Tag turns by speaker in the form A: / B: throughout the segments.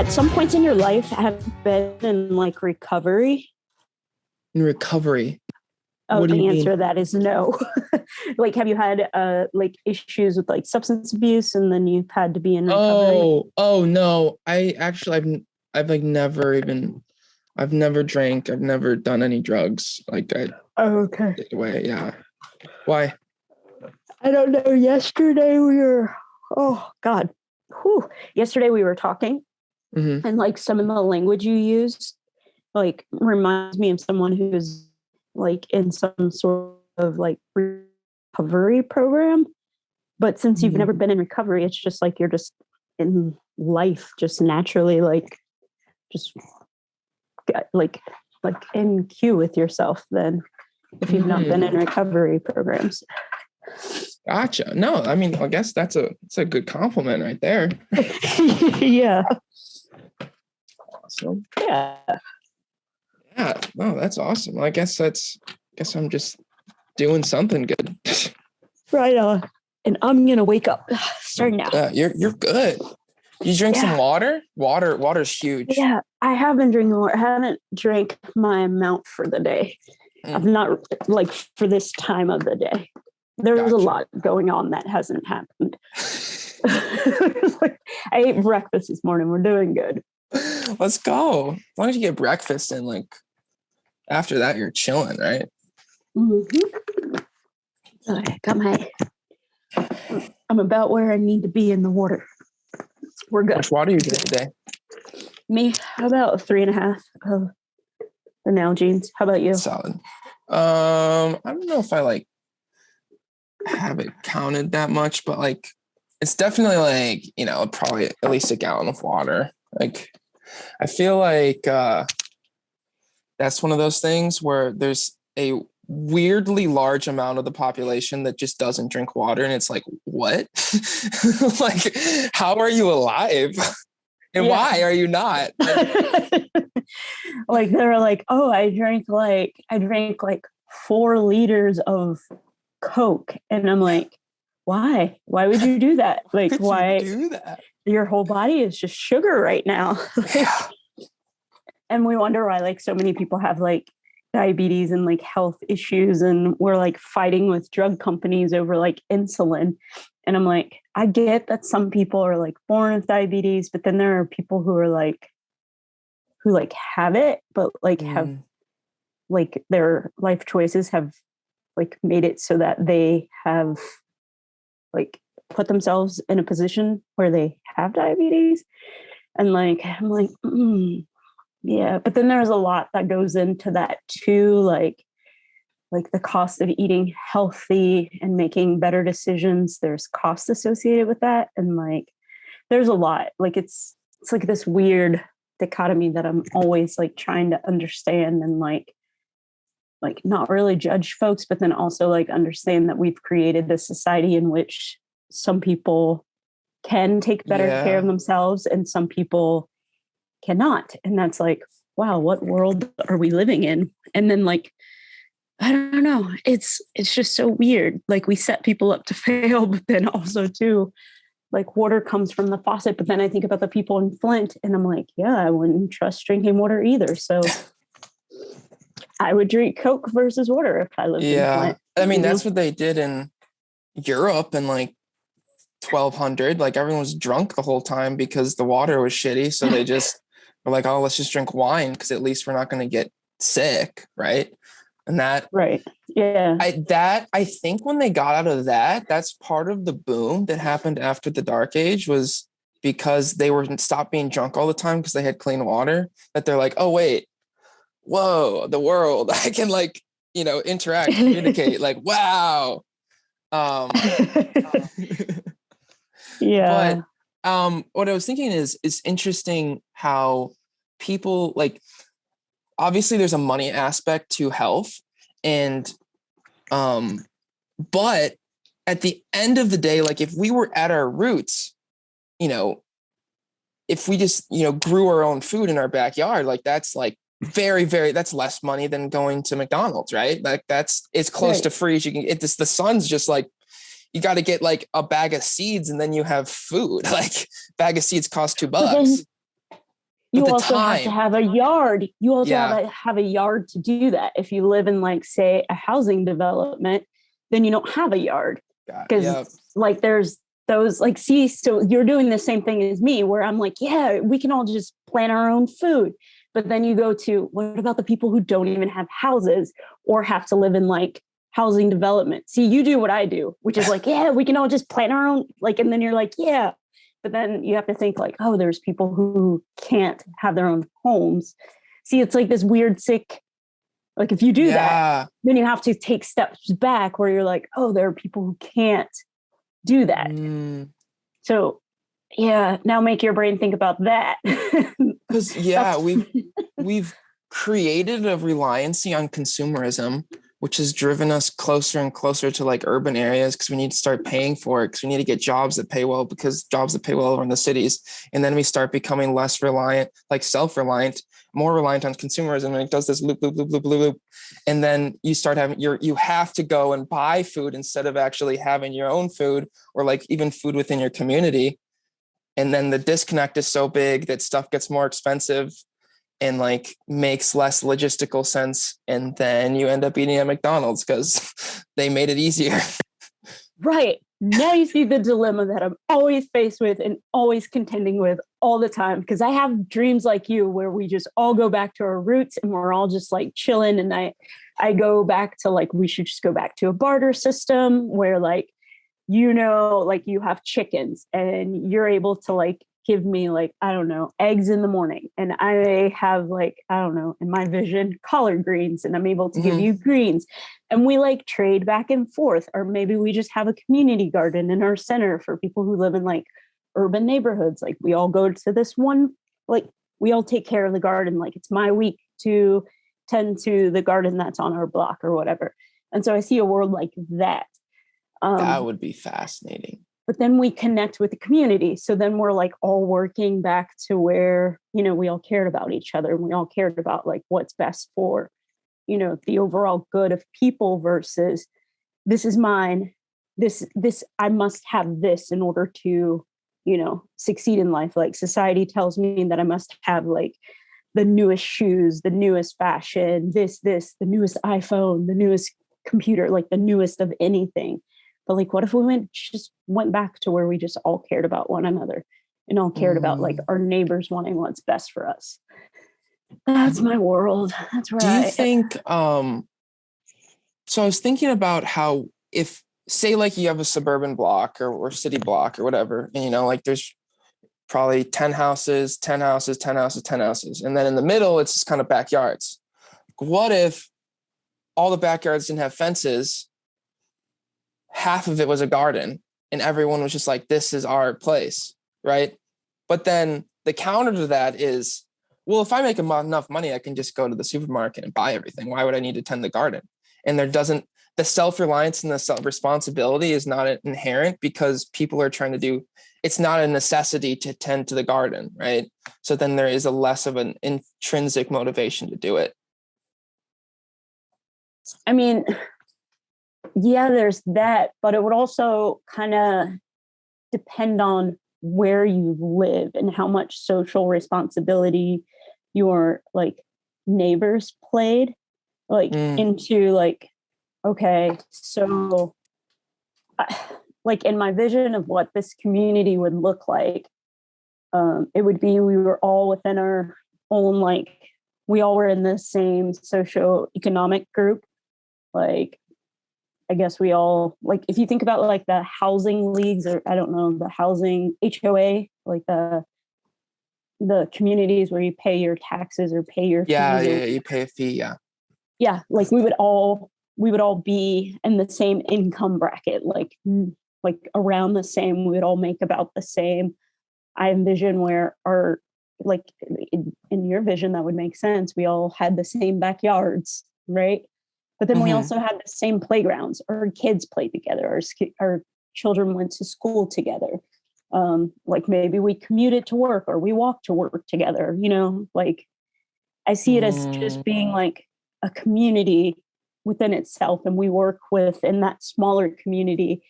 A: at some points in your life have been in like recovery?
B: In recovery?
A: Oh,
B: What do
A: the
B: you
A: answer
B: mean?
A: to that is no. Like, have you had like issues with like substance abuse and then you've had to be in recovery?
B: Oh no. I've like never even, I've never drank. I've never done any drugs. Like I
A: Oh, okay.
B: stayed away. Yeah. Why?
A: I don't know. Yesterday we were, oh God. Whew. Yesterday we were talking
B: Mm-hmm.
A: and like some of the language you use like reminds me of someone who's like in some sort of like recovery program. But since you've never been in recovery, it's just like you're just in life, just naturally like just like in queue with yourself then if you've not been in recovery programs.
B: Gotcha. No, I mean, I guess it's a good compliment right there.
A: Yeah.
B: Awesome.
A: Yeah.
B: Yeah. No, that's awesome. I guess I'm just doing something good.
A: Right on. And I'm gonna wake up starting now.
B: You're good. You drink some water? Water's huge.
A: Yeah, I have been drinking water. I haven't drank my amount for the day. I've not like for this time of the day. There's a lot going on that hasn't happened. Like, I ate breakfast this morning. We're doing good.
B: Let's go. As long as you get breakfast and like after that you're chilling, right?
A: Mm-hmm. Okay, I'm about where I need to be in the water. We're good.
B: How much water you drink today?
A: Me, about 3.5 of the Nalgene's. How about you?
B: Solid. I don't know if I like have it counted that much, but like it's definitely like, probably at least a gallon of water. Like I feel like that's one of those things where there's a weirdly large amount of the population that just doesn't drink water, and it's like, what? Like, how are you alive? And why are you not?
A: Like they're like, oh, I drank like 4 liters of Coke, and I'm like, why would you do that? Like, why
B: do that?
A: Your whole body is just sugar right now. And we wonder why like so many people have like diabetes and like health issues, and we're like fighting with drug companies over like insulin. And I'm like, I get that some people are like born with diabetes, but then there are people who have it, but like have like their life choices have like made it so that they have like put themselves in a position where they have diabetes. And like, I'm like, yeah. But then there's a lot that goes into that too. Like the cost of eating healthy and making better decisions. There's cost associated with that. And like, there's a lot, like, it's like this weird dichotomy that I'm always like trying to understand and like not really judge folks, but then also like understand that we've created this society in which some people can take better care of themselves and some people cannot. And that's like, wow, what world are we living in? And then like, I don't know. It's just so weird. Like we set people up to fail, but then also too, like water comes from the faucet. But then I think about the people in Flint and I'm like, yeah, I wouldn't trust drinking water either. So I would drink Coke versus water if I lived in Flint.
B: I mean, that's what they did in Europe in like 1200. Like everyone was drunk the whole time because the water was shitty. So they just were like, oh, let's just drink wine because at least we're not going to get sick. Right. And that,
A: right. Yeah.
B: I think when they got out of that, that's part of the boom that happened after the Dark Age was because they were stopped being drunk all the time because they had clean water, that they're like, oh, wait, whoa, the world, I can like, interact, communicate, like, wow.
A: Yeah.
B: But what I was thinking is interesting how people like, obviously there's a money aspect to health and, but at the end of the day, like if we were at our roots, if we just, grew our own food in our backyard, like that's like very, very, that's less money than going to McDonald's, right? Like that's, it's close to free as you can. It's the sun's just like, you got to get like a bag of seeds and then you have food. Like bag of seeds cost $2. but
A: you
B: the
A: also have to
B: time,
A: have a yard. You also
B: yeah,
A: have a yard to do that. If you live in like, say, a housing development, then you don't have a yard because
B: yeah,
A: like there's those like, see, so you're doing the same thing as me where I'm like, yeah, we can all just plant our own food. But then you go to, what about the people who don't even have houses or have to live in like housing development? See, you do what I do, which is like, yeah, we can all just plant our own, like, and then you're like, yeah. But then you have to think like, oh, there's people who can't have their own homes. See, it's like this weird, sick, like if you do that,
B: yeah.
A: then you have to take steps back where you're like, oh, there are people who can't do that.
B: Mm.
A: So yeah, now make your brain think about that.
B: Because yeah, we've created a reliancy on consumerism, which has driven us closer and closer to like urban areas because we need to start paying for it because we need to get jobs that pay well because jobs that pay well are in the cities. And then we start becoming less reliant, like self-reliant, more reliant on consumerism. And it does this loop, loop, loop, loop, loop, loop. And then you start having you have to go and buy food instead of actually having your own food or like even food within your community. And then the disconnect is so big that stuff gets more expensive and like makes less logistical sense. And then you end up eating at McDonald's because they made it easier.
A: Right. Now you see the dilemma that I'm always faced with and always contending with all the time. Because I have dreams like you where we just all go back to our roots and we're all just like chilling. And I go back to like, we should just go back to a barter system where like, you know, like you have chickens and you're able to like give me like, I don't know, eggs in the morning. And I have like, I don't know, in my vision, collard greens, and I'm able to give you greens. And we like trade back and forth. Or maybe we just have a community garden in our center for people who live in like urban neighborhoods. Like we all go to this one, like we all take care of the garden. Like it's my week to tend to the garden that's on our block or whatever. And so I see a world like that.
B: That would be fascinating.
A: But then we connect with the community. So then we're like all working back to where, you know, we all cared about each other and we all cared about like what's best for, you know, the overall good of people versus this is mine. This, I must have this in order to, you know, succeed in life. Like society tells me that I must have like the newest shoes, the newest fashion, the newest iPhone, the newest computer, like the newest of anything. But like, what if we went back to where we just all cared about one another and all cared about like our neighbors wanting what's best for us? That's my world. That's where
B: Do you think, so I was thinking about how if say like you have a suburban block or city block or whatever, and you know, like there's probably 10 houses, 10 houses, 10 houses, 10 houses. And then in the middle, it's just kind of backyards. What if all the backyards didn't have fences? Half of it was a garden and everyone was just like, this is our place, right? But then the counter to that is, well, if I make enough money, I can just go to the supermarket and buy everything. Why would I need to tend the garden? And the self-reliance and the self-responsibility is not inherent because people are trying to do, it's not a necessity to tend to the garden, right? So then there is a less of an intrinsic motivation to do it.
A: I mean, yeah, there's that, but it would also kind of depend on where you live and how much social responsibility your like neighbors played like into like, okay, so like in my vision of what this community would look like, it would be we were all within our own, like we all were in the same socio-economic group. Like I guess we all, like, if you think about like the housing leagues or I don't know, the housing HOA, like the communities where you pay your taxes or pay your fees.
B: Yeah, you pay a fee. Yeah.
A: Yeah. Like we would all be in the same income bracket, like around the same, we would all make about the same. I envision where our, like in your vision, that would make sense. We all had the same backyards, right? But then we also had the same playgrounds. Our kids played together. Our children went to school together. Like maybe we commuted to work or we walked to work together, you know, like I see it as just being like a community within itself. And we work within that smaller community.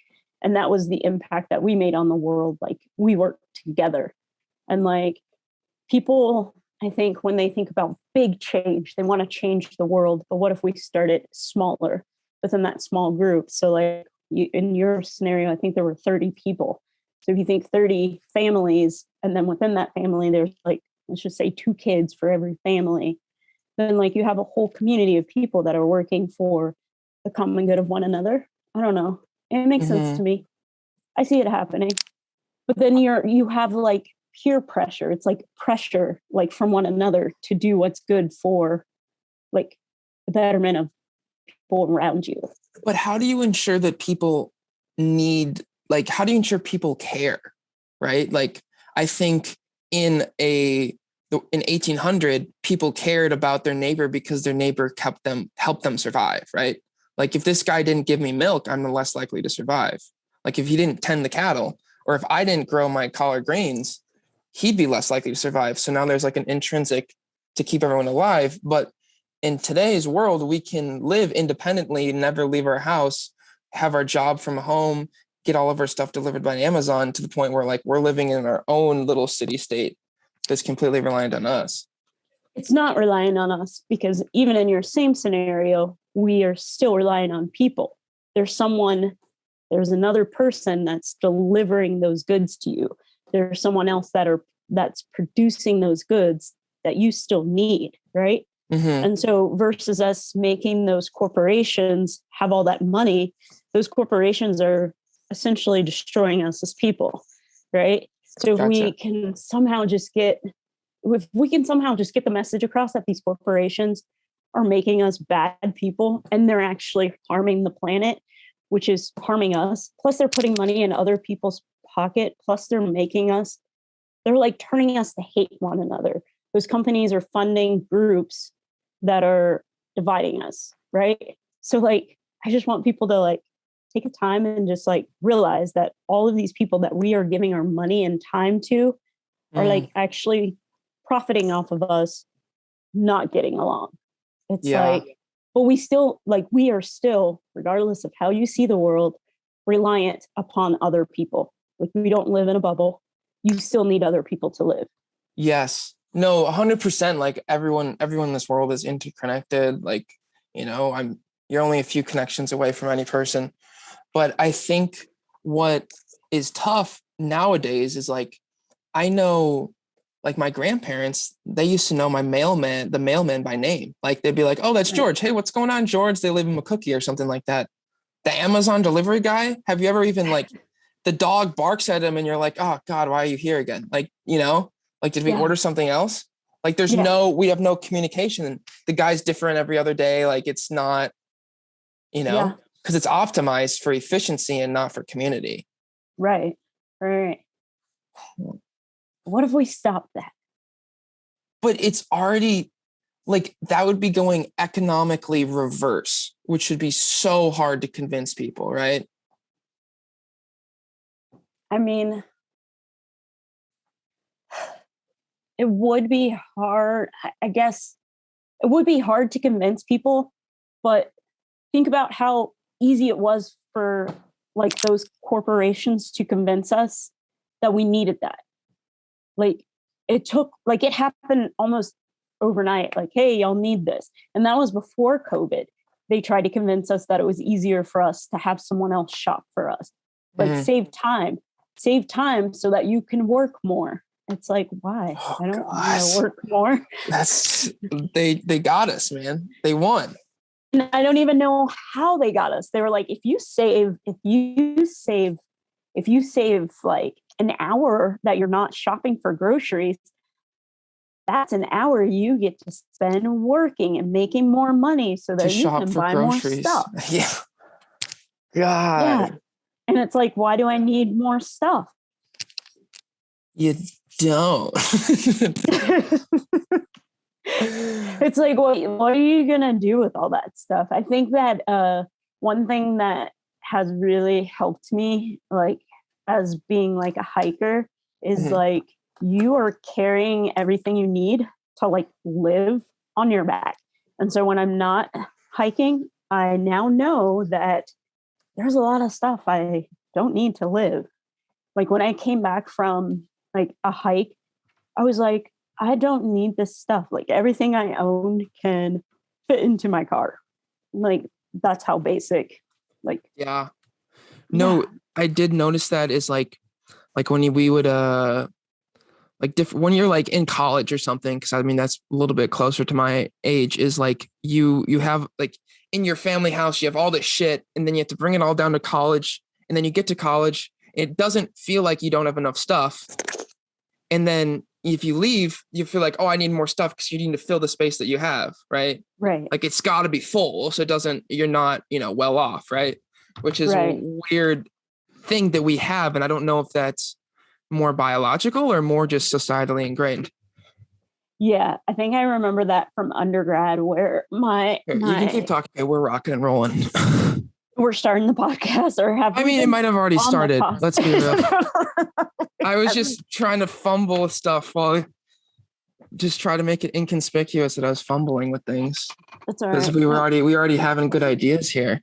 A: And that was the impact that we made on the world. Like we worked together and like people I think when they think about big change, they want to change the world. But what if we started smaller within that small group? So like in your scenario, I think there were 30 people. So if you think 30 families, and then within that family, there's like, let's just say 2 kids for every family, then like you have a whole community of people that are working for the common good of one another. I don't know. It makes sense to me. I see it happening. But then you have like peer pressure. It's like pressure like from one another to do what's good for like the betterment of people around you.
B: But how do you ensure that people how do you ensure people care? Right? Like I think in 1800, people cared about their neighbor because their neighbor helped them survive, right? Like if this guy didn't give me milk, I'm less likely to survive. Like if he didn't tend the cattle, or if I didn't grow my collard greens, he'd be less likely to survive. So now there's like an intrinsic to keep everyone alive. But in today's world, we can live independently, never leave our house, have our job from home, get all of our stuff delivered by Amazon, to the point where like we're living in our own little city state that's completely reliant on us.
A: It's not relying on us, because even in your same scenario, we are still relying on people. There's another person that's delivering those goods to you. There's someone else that's producing those goods that you still need, right? And so versus us making those corporations have all that money, those corporations are essentially destroying us as people, right? So if we can somehow just get the message across that these corporations are making us bad people and they're actually harming the planet, which is harming us. Plus they're putting money in other people's pocket. Plus they're like turning us to hate one another. Those companies are funding groups that are dividing us, right? So like, I just want people to like take a time and just like realize that all of these people that we are giving our money and time to are like actually profiting off of us not getting along. It's like, but we are still, regardless of how you see the world, reliant upon other people. Like we don't live in a bubble. You still need other people to live.
B: Yes. No, 100%. Like everyone in this world is interconnected. Like, you're only a few connections away from any person. But I think what is tough nowadays is like, I know like my grandparents, they used to know the mailman by name. Like they'd be like, oh, that's George. Hey, what's going on, George? They leave him a cookie or something like that. The Amazon delivery guy, have you ever even like the dog barks at him and you're like, oh God, why are you here again? Like, like, did we order something else? Like we have no communication. The guy's different every other day. Like it's not, because it's optimized for efficiency and not for community.
A: Right. What if we stop that?
B: But it's already like, that would be going economically reverse, which should be so hard to convince people, right?
A: I mean, it would be hard. I guess it would be hard to convince people, but think about how easy it was for like those corporations to convince us that we needed that. Like it happened almost overnight. Like, hey, y'all need this. And that was before COVID. They tried to convince us that it was easier for us to have someone else shop for us. Like save time so that you can work more. It's like, why? I don't want to work more.
B: They got us, man. They won.
A: And I don't even know how they got us. They were like, if you save like an hour that you're not shopping for groceries, that's an hour you get to spend working and making more money so that you can buy groceries. More stuff.
B: Yeah. God.
A: Yeah. And it's like, why do I need more stuff?
B: You don't.
A: It's like, what are you going to do with all that stuff? I think that one thing that has really helped me, like as being like a hiker, is like you are carrying everything you need to like live on your back. And so when I'm not hiking, I now know that there's a lot of stuff I don't need to live. Like when I came back from like a hike, I was like, I don't need this stuff. Like everything I own can fit into my car. Like that's how basic. Like
B: Yeah. No,
A: yeah.
B: I did notice that is like when we would like different when you're like in college or something, because I mean that's a little bit closer to my age, is like you have like in your family house you have all this shit, and then you have to bring it all down to college, and then you get to college, it doesn't feel like you don't have enough stuff, and then if you leave you feel like, oh, I need more stuff because you need to fill the space that you have, right?
A: Right.
B: Like it's got to be full so it doesn't, you're not, well off, right? Which is
A: Right.
B: a weird thing that we have, and I don't know if that's more biological or more just societally ingrained.
A: Yeah, I think I remember that from undergrad where my
B: Here, you can keep talking. Okay, we're rocking and rolling.
A: we're starting the podcast, or have
B: I
A: we
B: mean, it
A: been
B: might have already
A: on the
B: started. Let's be real. I was
A: Have we-
B: just trying to fumble with stuff while just try to make it inconspicuous that I was fumbling with things,
A: That's all
B: because
A: right.
B: we already having good ideas here.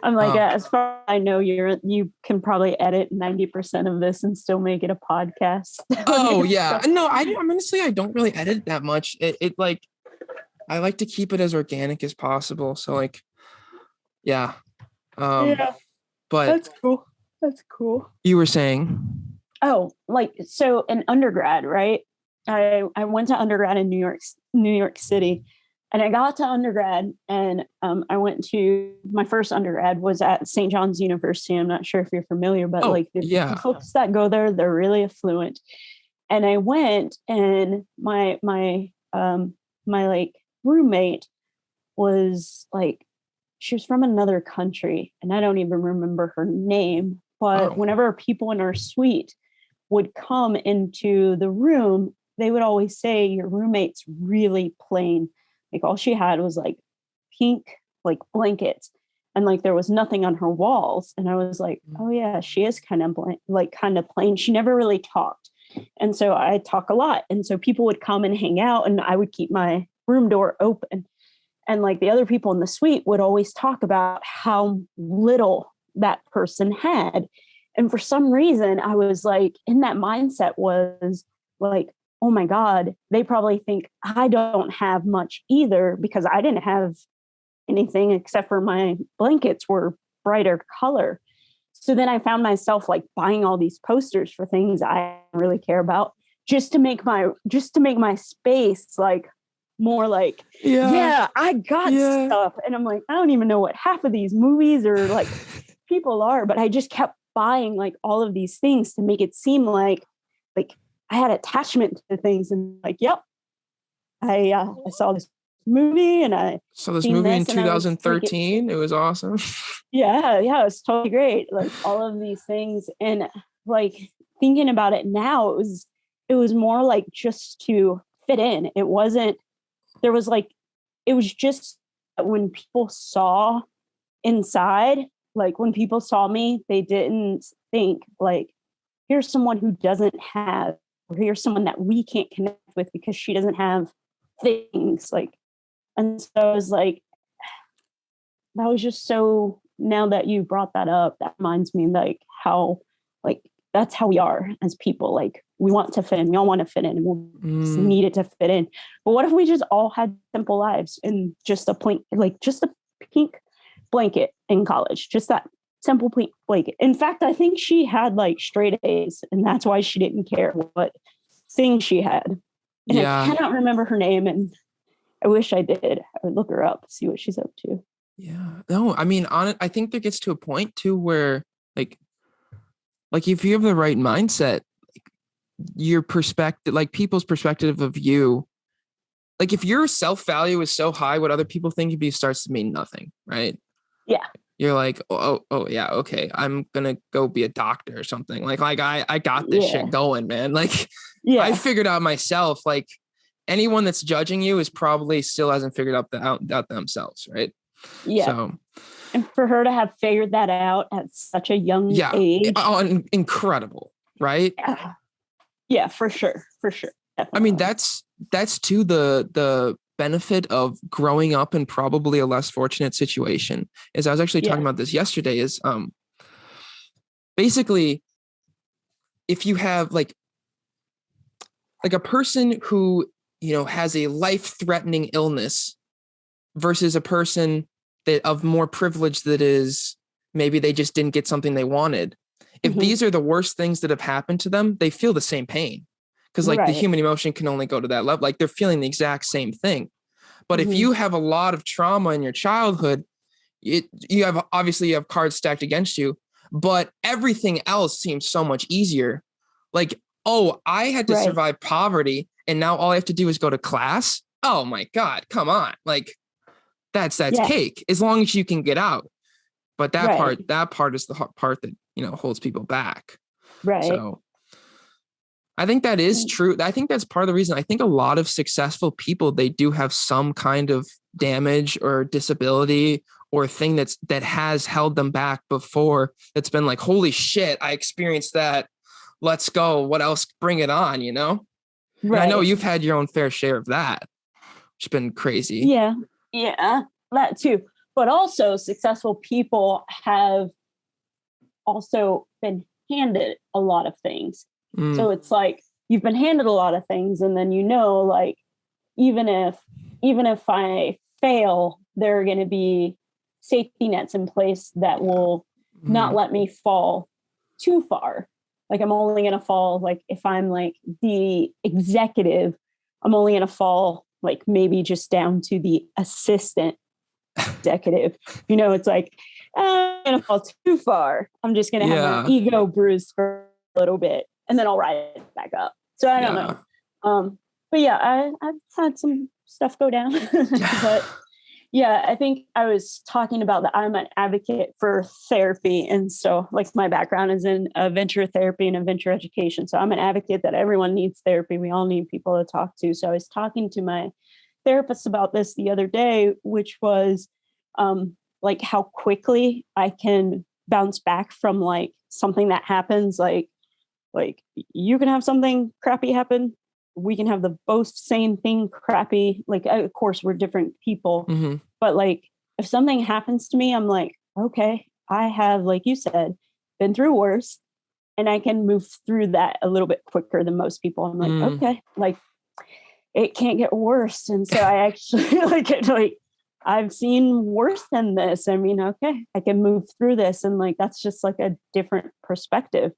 A: I'm like, as far as I know, you can probably edit 90% of this and still make it a podcast.
B: Oh yeah, no, I'm honestly, I don't really edit that much. It like, I like to keep it as organic as possible. So like, yeah.
A: Yeah,
B: But
A: that's cool. That's cool.
B: you were saying,
A: Oh, like so in undergrad, right? I went to undergrad in New York City, and I got to undergrad, and I went to my first undergrad was at St. John's University. I'm not sure if you're familiar, but like the folks that go there, they're really affluent. And I went, and my like roommate was like, she was from another country, and I don't even remember her name. But whenever people in our suite would come into the room, they would always say, your roommate's really plain. Like all she had was like pink, like blankets, and like there was nothing on her walls. And I was like, oh yeah, she is kind of kind of plain. She never really talked. And so I talk a lot. And so people would come and hang out, and I would keep my room door open. And like the other people in the suite would always talk about how little that person had. And for some reason, I was like, in that mindset was like, oh my God, they probably think I don't have much either, because I didn't have anything except for my blankets were brighter color. So then I found myself like buying all these posters for things I really care about, just to make my space like more like, yeah, I got stuff. And I'm like, I don't even know what half of these movies or like people are, but I just kept buying like all of these things to make it seem like I had attachment to things, and like, yep, I saw this movie, and I
B: saw this movie in 2013.
A: Like,
B: it was awesome.
A: Yeah, it was totally great. Like all of these things, and like thinking about it now, it was more like just to fit in. It wasn't. There was like, it was just when people saw inside, like when people saw me, they didn't think like, here's someone who doesn't have, or here's someone that we can't connect with because she doesn't have things like. And so I was like, that was just so, now that you brought that up, that reminds me like how, like, that's how we are as people. Like we want to fit in, we all want to fit in, and we'll just need it to fit in. But what if we just all had simple lives and just just a pink blanket in college, just that simple pink blanket. In fact, I think she had like straight A's, and that's why she didn't care what thing she had. And I cannot remember her name, and I wish I did. I would look her up, see what she's up to.
B: Yeah. No, I mean, I think there gets to a point too where like if you have the right mindset, like your perspective, like people's perspective of you, like if your self-value is so high, what other people think of you starts to mean nothing, right?
A: Yeah.
B: You're like, oh yeah, okay, I'm gonna go be a doctor or something. Like I got this shit going, man. Like I figured out myself. Like anyone that's judging you is probably still hasn't figured out themselves, right?
A: Yeah.
B: So,
A: and for her to have figured that out at such a young age,
B: incredible, right?
A: Yeah, for sure. Definitely.
B: I mean, that's to the benefit of growing up in probably a less fortunate situation. Is I was actually talking about this yesterday. Is basically if you have like like a person who, has a life-threatening illness versus a person that of more privilege that is maybe they just didn't get something they wanted. If these are the worst things that have happened to them, they feel the same pain. Because like the human emotion can only go to that level. Like they're feeling the exact same thing. But if you have a lot of trauma in your childhood, you have cards stacked against you, but everything else seems so much easier. Like, oh, I had to survive poverty, and now all I have to do is go to class. Oh my God, come on. Like that's cake, as long as you can get out. But that part is the part that, holds people back.
A: Right.
B: So I think that is true. I think that's part of the reason. I think a lot of successful people, they do have some kind of damage or disability or thing that has held them back before. It's been like, holy shit, I experienced that. Let's go. What else? Bring it on, Right. And I know you've had your own fair share of that. It's been crazy.
A: Yeah. Yeah, that too. But also successful people have also been handed a lot of things. So it's like you've been handed a lot of things, and then like even if I fail, there are going to be safety nets in place that will not let me fall too far. Like I'm only going to fall, like if I'm like the executive, I'm only going to fall like maybe just down to the assistant executive. It's like I'm going to fall too far. I'm just going to have my ego bruised for a little bit, and then I'll ride it back up. So I don't know. But yeah, I've had some stuff go down. But yeah, I think I was talking about that I'm an advocate for therapy. And so like my background is in adventure therapy and adventure education. So I'm an advocate that everyone needs therapy. We all need people to talk to. So I was talking to my therapist about this the other day, which was like how quickly I can bounce back from like something that happens. Like you can have something crappy happen. We can have the both same thing crappy. Like, of course, we're different people. But like, if something happens to me, I'm like, okay, I have, like you said, been through worse, and I can move through that a little bit quicker than most people. I'm like, okay, like it can't get worse. And so I actually like I've seen worse than this. I mean, okay, I can move through this. And like, that's just like a different perspective.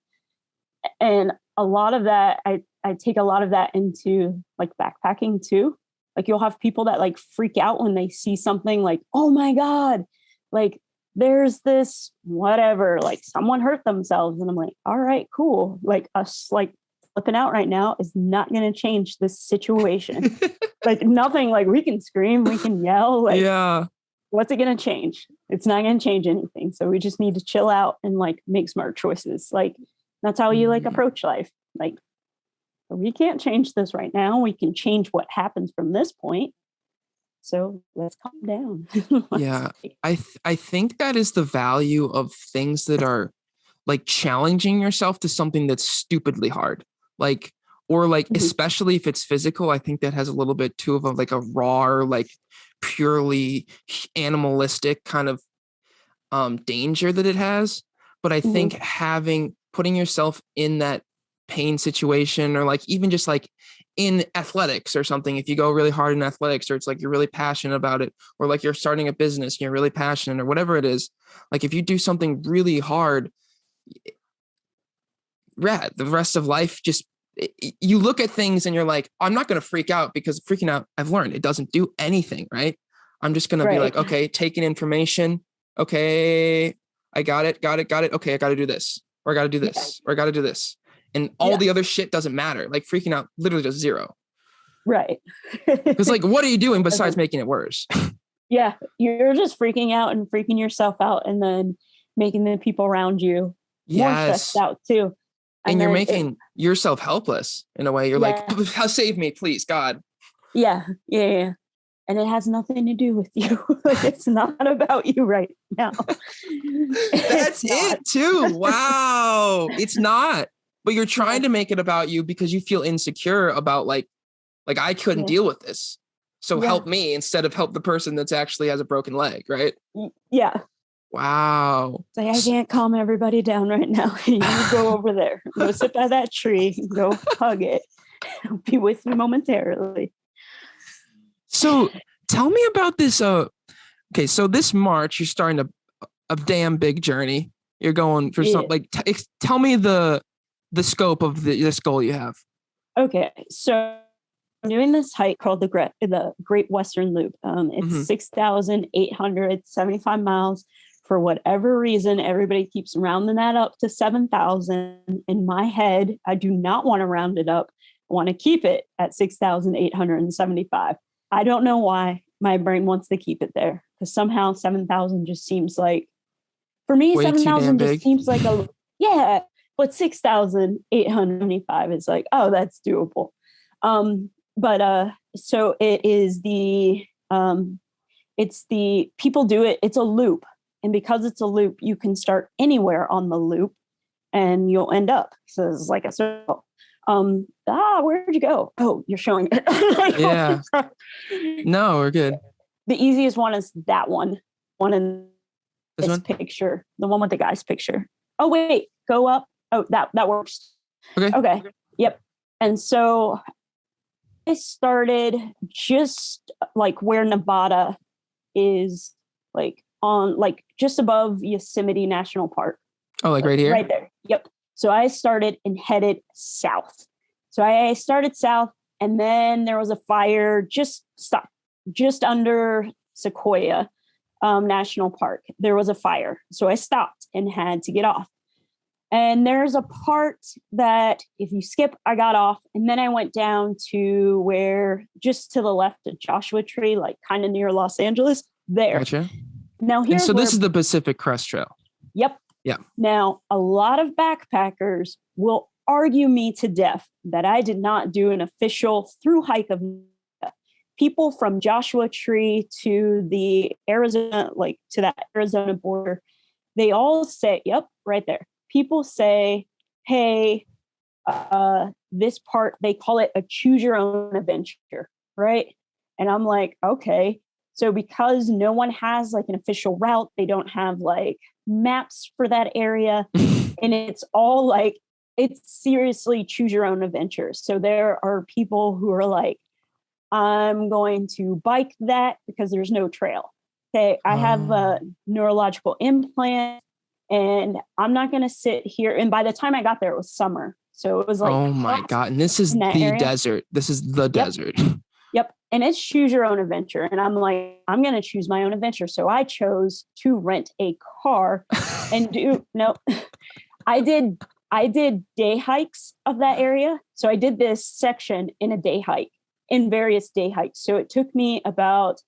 A: And a lot of that, I take a lot of that into like backpacking too. Like you'll have people that like freak out when they see something like, oh my God, like there's this whatever, like someone hurt themselves. And I'm like, all right, cool. Like us like flipping out right now is not going to change this situation. Like nothing, like we can scream, we can yell. Like, what's it going to change? It's not going to change anything. So we just need to chill out and like make smart choices. Like that's how you like approach life. Like we can't change this right now. We can change what happens from this point. So let's calm down.
B: I think that is the value of things that are like challenging yourself to something that's stupidly hard. Like, or like, especially if it's physical, I think that has a little bit too of a, like a raw, like purely animalistic kind of danger that it has. But I think putting yourself in that pain situation, or like even just like in athletics or something, if you go really hard in athletics, or it's like you're really passionate about it, or like you're starting a business and you're really passionate, or whatever it is, like if you do something really hard, the rest of life just, you look at things and you're like, I'm not going to freak out, because freaking out, I've learned it doesn't do anything, right? I'm just going to be like, okay, taking information. Okay, I got it. Okay, I got to do this, or I got to do this, or I got to do this. And all the other shit doesn't matter. Like freaking out literally does zero.
A: Right.
B: Because like, what are you doing besides making it worse?
A: Yeah. You're just freaking out and freaking yourself out, and then making the people around you more stressed out too.
B: And you're making yourself helpless in a way. You're like, save me, please, God.
A: Yeah. And it has nothing to do with you. Like, it's not about you right now.
B: That's it too. Wow. It's not. But you're trying to make it about you because you feel insecure about like I couldn't deal with this. So help me instead of help the person that's actually has a broken leg, right?
A: Yeah.
B: Wow.
A: It's like, I can't calm everybody down right now. You go over there. Go sit by that tree. Go hug it. I'll be with you momentarily.
B: So tell me about this. Okay, so this March you're starting a damn big journey. You're going for something like. Tell me the scope of this goal you have.
A: Okay, so I'm doing this hike called the Great Western Loop. It's 6,875 miles. For whatever reason, everybody keeps rounding that up to 7,000. In my head, I do not want to round it up. I want to keep it at 6,875. I don't know why my brain wants to keep it there, because somehow 7,000 just seems like, for me, 7,000 just seems like but 6,875 is like, oh, that's doable. So it is it's the people do it. It's a loop. And because it's a loop, you can start anywhere on the loop and you'll end up. So it's like a circle. Where'd you go? Oh, you're showing it.
B: Yeah. No, we're good.
A: The easiest one is that one in this picture, the one with the guy's picture. Oh, wait, go up. Oh, that works. Okay. Yep. And so I started just like where Nevada is, like on like just above Yosemite National Park.
B: Oh, like right here?
A: Right there. Yep. So I started and headed south. So I started south, and then there was a fire just under Sequoia National Park. There was a fire. So I stopped and had to get off. And there's a part that if you skip, I got off. And then I went down to where just to the left of Joshua Tree, like kind of near Los Angeles there.
B: Gotcha.
A: Now
B: this is the Pacific Crest Trail.
A: Yep.
B: Yeah.
A: Now, a lot of backpackers will argue me to death that I did not do an official through hike of people from Joshua Tree to the Arizona, like to that Arizona border. They all say, yep, right there. People say, hey, this part, they call it a choose your own adventure, right? And I'm like, okay. So because no one has like an official route, they don't have like maps for that area. And it's all like, it's seriously choose your own adventure. So there are people who are like, I'm going to bike that because there's no trail. Okay, I have a neurological implant and I'm not going to sit here. And by the time I got there, it was summer. So it was like,
B: oh my God. And this is the desert. This is the desert.
A: Yep. And it's choose your own adventure. And I'm like, I'm going to choose my own adventure. So I chose to rent a car and I did day hikes of that area. So I did this section in a day hike, in various day hikes. So it took me about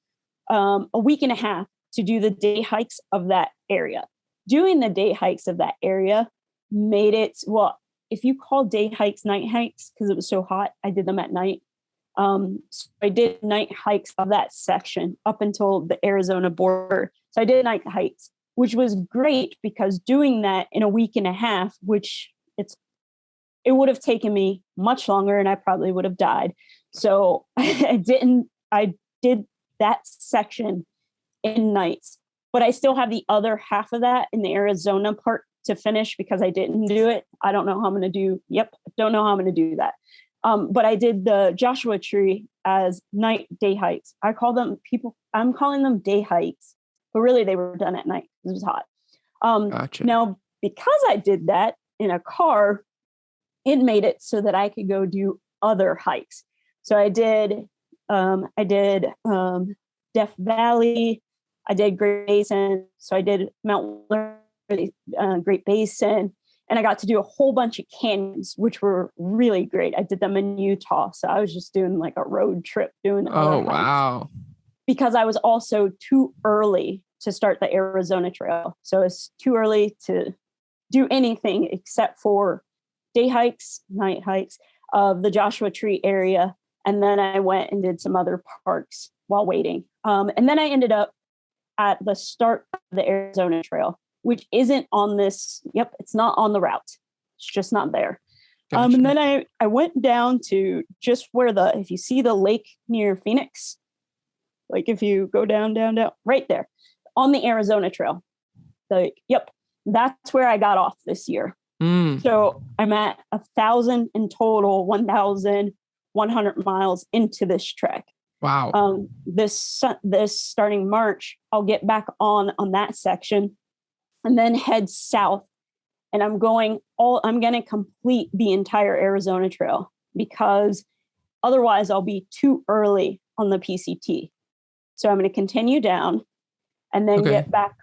A: a week and a half to do the day hikes of that area. Doing the day hikes of that area made it, well, if you call day hikes night hikes, because it was so hot, I did them at night. So I did night hikes of that section up until the Arizona border. So I did night hikes, which was great because doing that in a week and a half, which it would have taken me much longer and I probably would have died. So I did that section in nights, but I still have the other half of that in the Arizona part to finish because I didn't do it. I don't know how I'm going to do. Don't know how I'm going to do that. But I did the Joshua Tree as night day hikes. I'm calling them day hikes, but really they were done at night because it was hot.
B: Gotcha.
A: Now, because I did that in a car, it made it so that I could go do other hikes. So I did Death Valley, I did Great Basin. So I did Mount Great Basin. And I got to do a whole bunch of canyons, which were really great. I did them in Utah. So I was just doing like a road trip doing.
B: Oh, wow.
A: Because I was also too early to start the Arizona Trail. So it's too early to do anything except for day hikes, night hikes of the Joshua Tree area. And then I went and did some other parks while waiting. And then I ended up at the start of the Arizona Trail, which isn't on this. Yep, it's not on the route. It's just not there.
B: Gotcha.
A: And then I went down to just where if you see the lake near Phoenix, like if you go down, right there on the Arizona Trail. That's where I got off this year. So I'm at 1,000 in total, 1,000 100 miles into this trek.
B: Wow.
A: This starting March, I'll get back on that section and then head south. And I'm going to complete the entire Arizona Trail, because otherwise I'll be too early on the PCT. So I'm going to continue down and then get back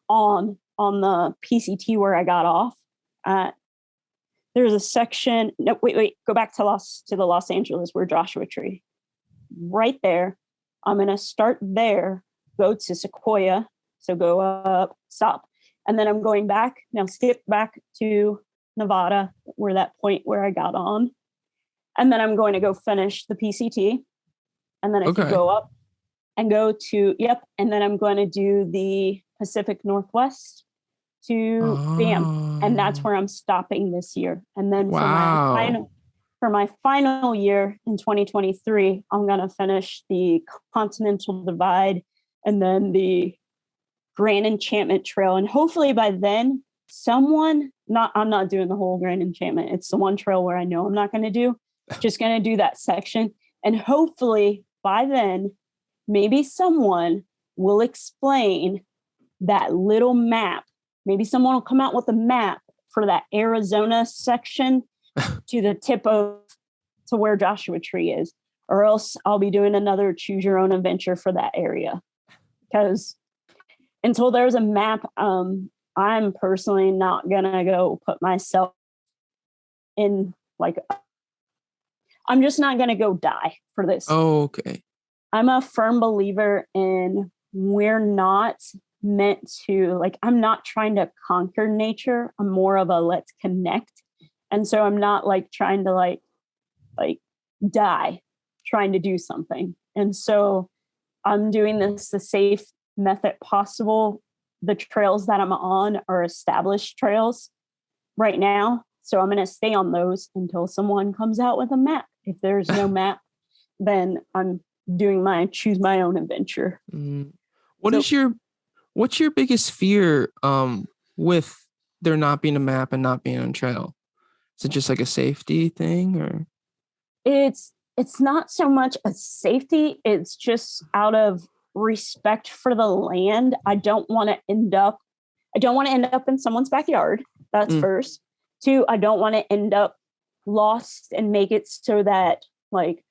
A: on the PCT where I got off. There's a section. No, wait. Go back to the Los Angeles, where Joshua Tree. Right there. I'm going to start there, go to Sequoia. So go up, stop. And then I'm going back. Now skip back to Nevada, where that point where I got on. And then I'm going to go finish the PCT. And then I can go up and go to, and then I'm going to do the Pacific Northwest to Banff. And that's where I'm stopping this year. And then for my final year in 2023, I'm going to finish the Continental Divide and then the Grand Enchantment Trail. And hopefully by then, I'm not doing the whole Grand Enchantment. It's the one trail where I know I'm not going to do, just going to do that section. And hopefully by then, maybe someone will explain that little map. Maybe someone will come out with a map for that Arizona section to the tip to where Joshua Tree is, or else I'll be doing another choose your own adventure for that area. Because until there's a map, I'm personally not gonna go put myself in, like, I'm just not gonna go die for this.
B: Oh, okay.
A: I'm a firm believer in we're not meant to, like, I'm not trying to conquer nature. I'm more of a let's connect. And so I'm not like trying to like die trying to do something. And so I'm doing this the safe method possible. The trails that I'm on are established trails right now. So I'm going to stay on those until someone comes out with a map. If there's no map, then I'm doing choose my own adventure.
B: What's your biggest fear with there not being a map and not being on trail? Is it just like a safety thing, or?
A: It's not so much a safety. It's just out of respect for the land. I don't want to end up in someone's backyard. That's first. 2, I don't want to end up lost and make it so that like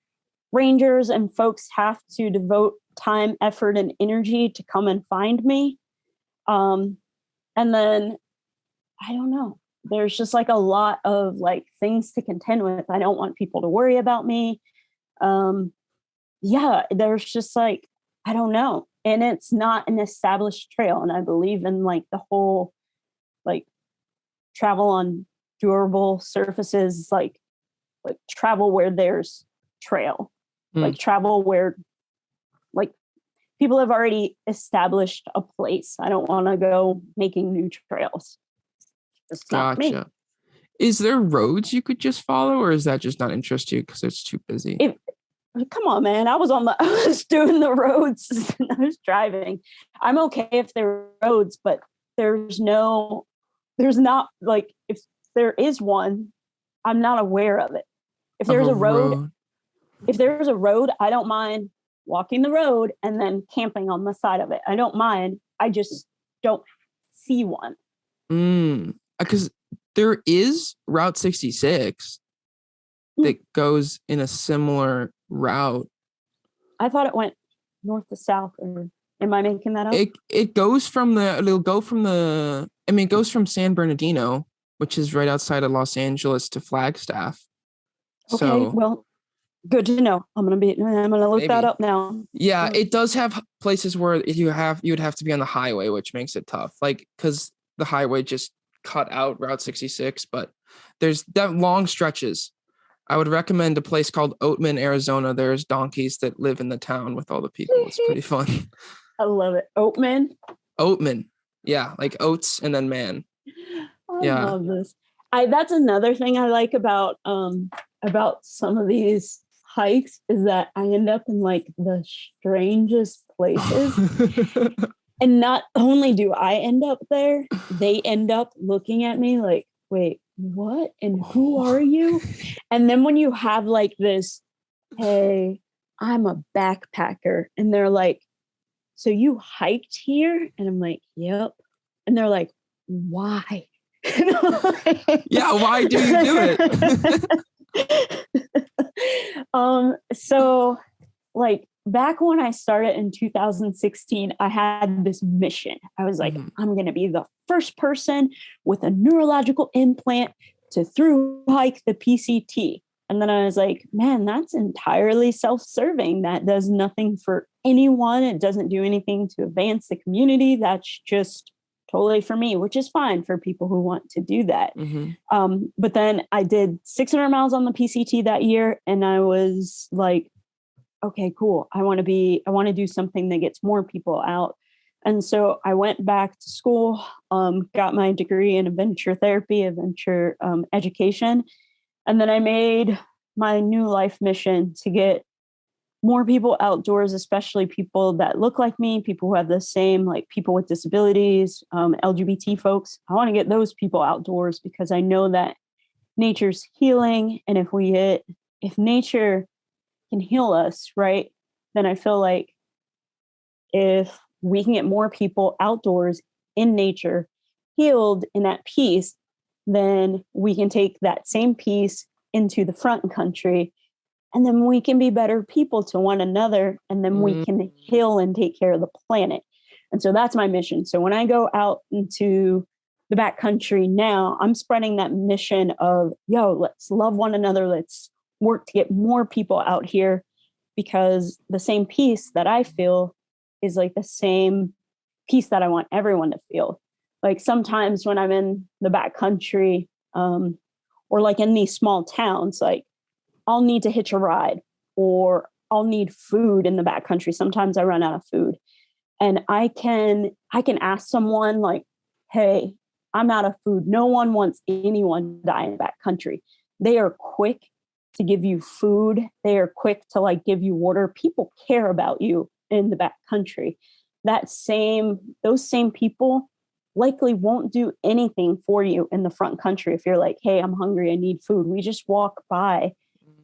A: rangers and folks have to devote time, effort, and energy to come and find me. And then I don't know. There's just like a lot of like things to contend with. I don't want people to worry about me. There's just like, I don't know. And it's not an established trail. And I believe in like the whole, like, travel on durable surfaces, like travel where there's trail, like travel where like people have already established a place. I don't want to go making new trails.
B: Gotcha. Is there roads you could just follow, or is that just not interest you because it's too busy?
A: Come on, man. I was doing the roads. I was driving. I'm okay if there are roads, but there's not, like, if there is one, I'm not aware of it. If there's a road, I don't mind walking the road and then camping on the side of it. I don't mind. I just don't see one.
B: Because there is Route 66 that goes in a similar route.
A: I thought it went north to south, or am I making that up?
B: It goes from it goes from San Bernardino, which is right outside of Los Angeles, to Flagstaff.
A: Okay, well, good to know. I'm gonna look that up now.
B: Yeah, it does have places where you would have to be on the highway, which makes it tough. Like, because the highway just cut out Route 66, but there's that long stretches. I would recommend a place called Oatman, Arizona. There's donkeys that live in the town with all the people. It's pretty fun.
A: I love it. Oatman.
B: Yeah, like oats and then man.
A: I love this. That's another thing I like about some of these hikes is that I end up in like the strangest places. And not only do I end up there, they end up looking at me like, wait, what and who are you? And then when you have like this, hey, I'm a backpacker, and they're like, so you hiked here? And I'm like, yep. And they're like, why?
B: Yeah, why do you do
A: it? So like back when I started in 2016, I had this mission. I was like, I'm going to be the first person with a neurological implant to through hike the PCT. And then I was like, man, that's entirely self-serving. That does nothing for anyone. It doesn't do anything to advance the community. That's just totally for me, which is fine for people who want to do that. But then I did 600 miles on the PCT that year. And I was like, okay, cool. I want to do something that gets more people out. And so I went back to school, got my degree in adventure therapy, adventure education. And then I made my new life mission to get more people outdoors, especially people that look like me, people who have the same, like people with disabilities, LGBT folks. I want to get those people outdoors because I know that nature's healing. And if nature can heal us, right, then I feel like if we can get more people outdoors in nature, healed in that peace, then we can take that same peace into the front country, and then we can be better people to one another, and then we can heal and take care of the planet. And so that's my mission. So when I go out into the backcountry now, I'm spreading that mission of, let's love one another. Let's work to get more people out here, because the same peace that I feel is like the same peace that I want everyone to feel. Like sometimes when I'm in the backcountry, or like in these small towns, like I'll need to hitch a ride or I'll need food in the backcountry. Sometimes I run out of food, and I can ask someone like, hey, I'm out of food. No one wants anyone to die in the backcountry. They are quick to give you food. They are quick to like give you water. People care about you in the backcountry. Those same people likely won't do anything for you in the front country. If you're like, hey, I'm hungry, I need food. We just walk by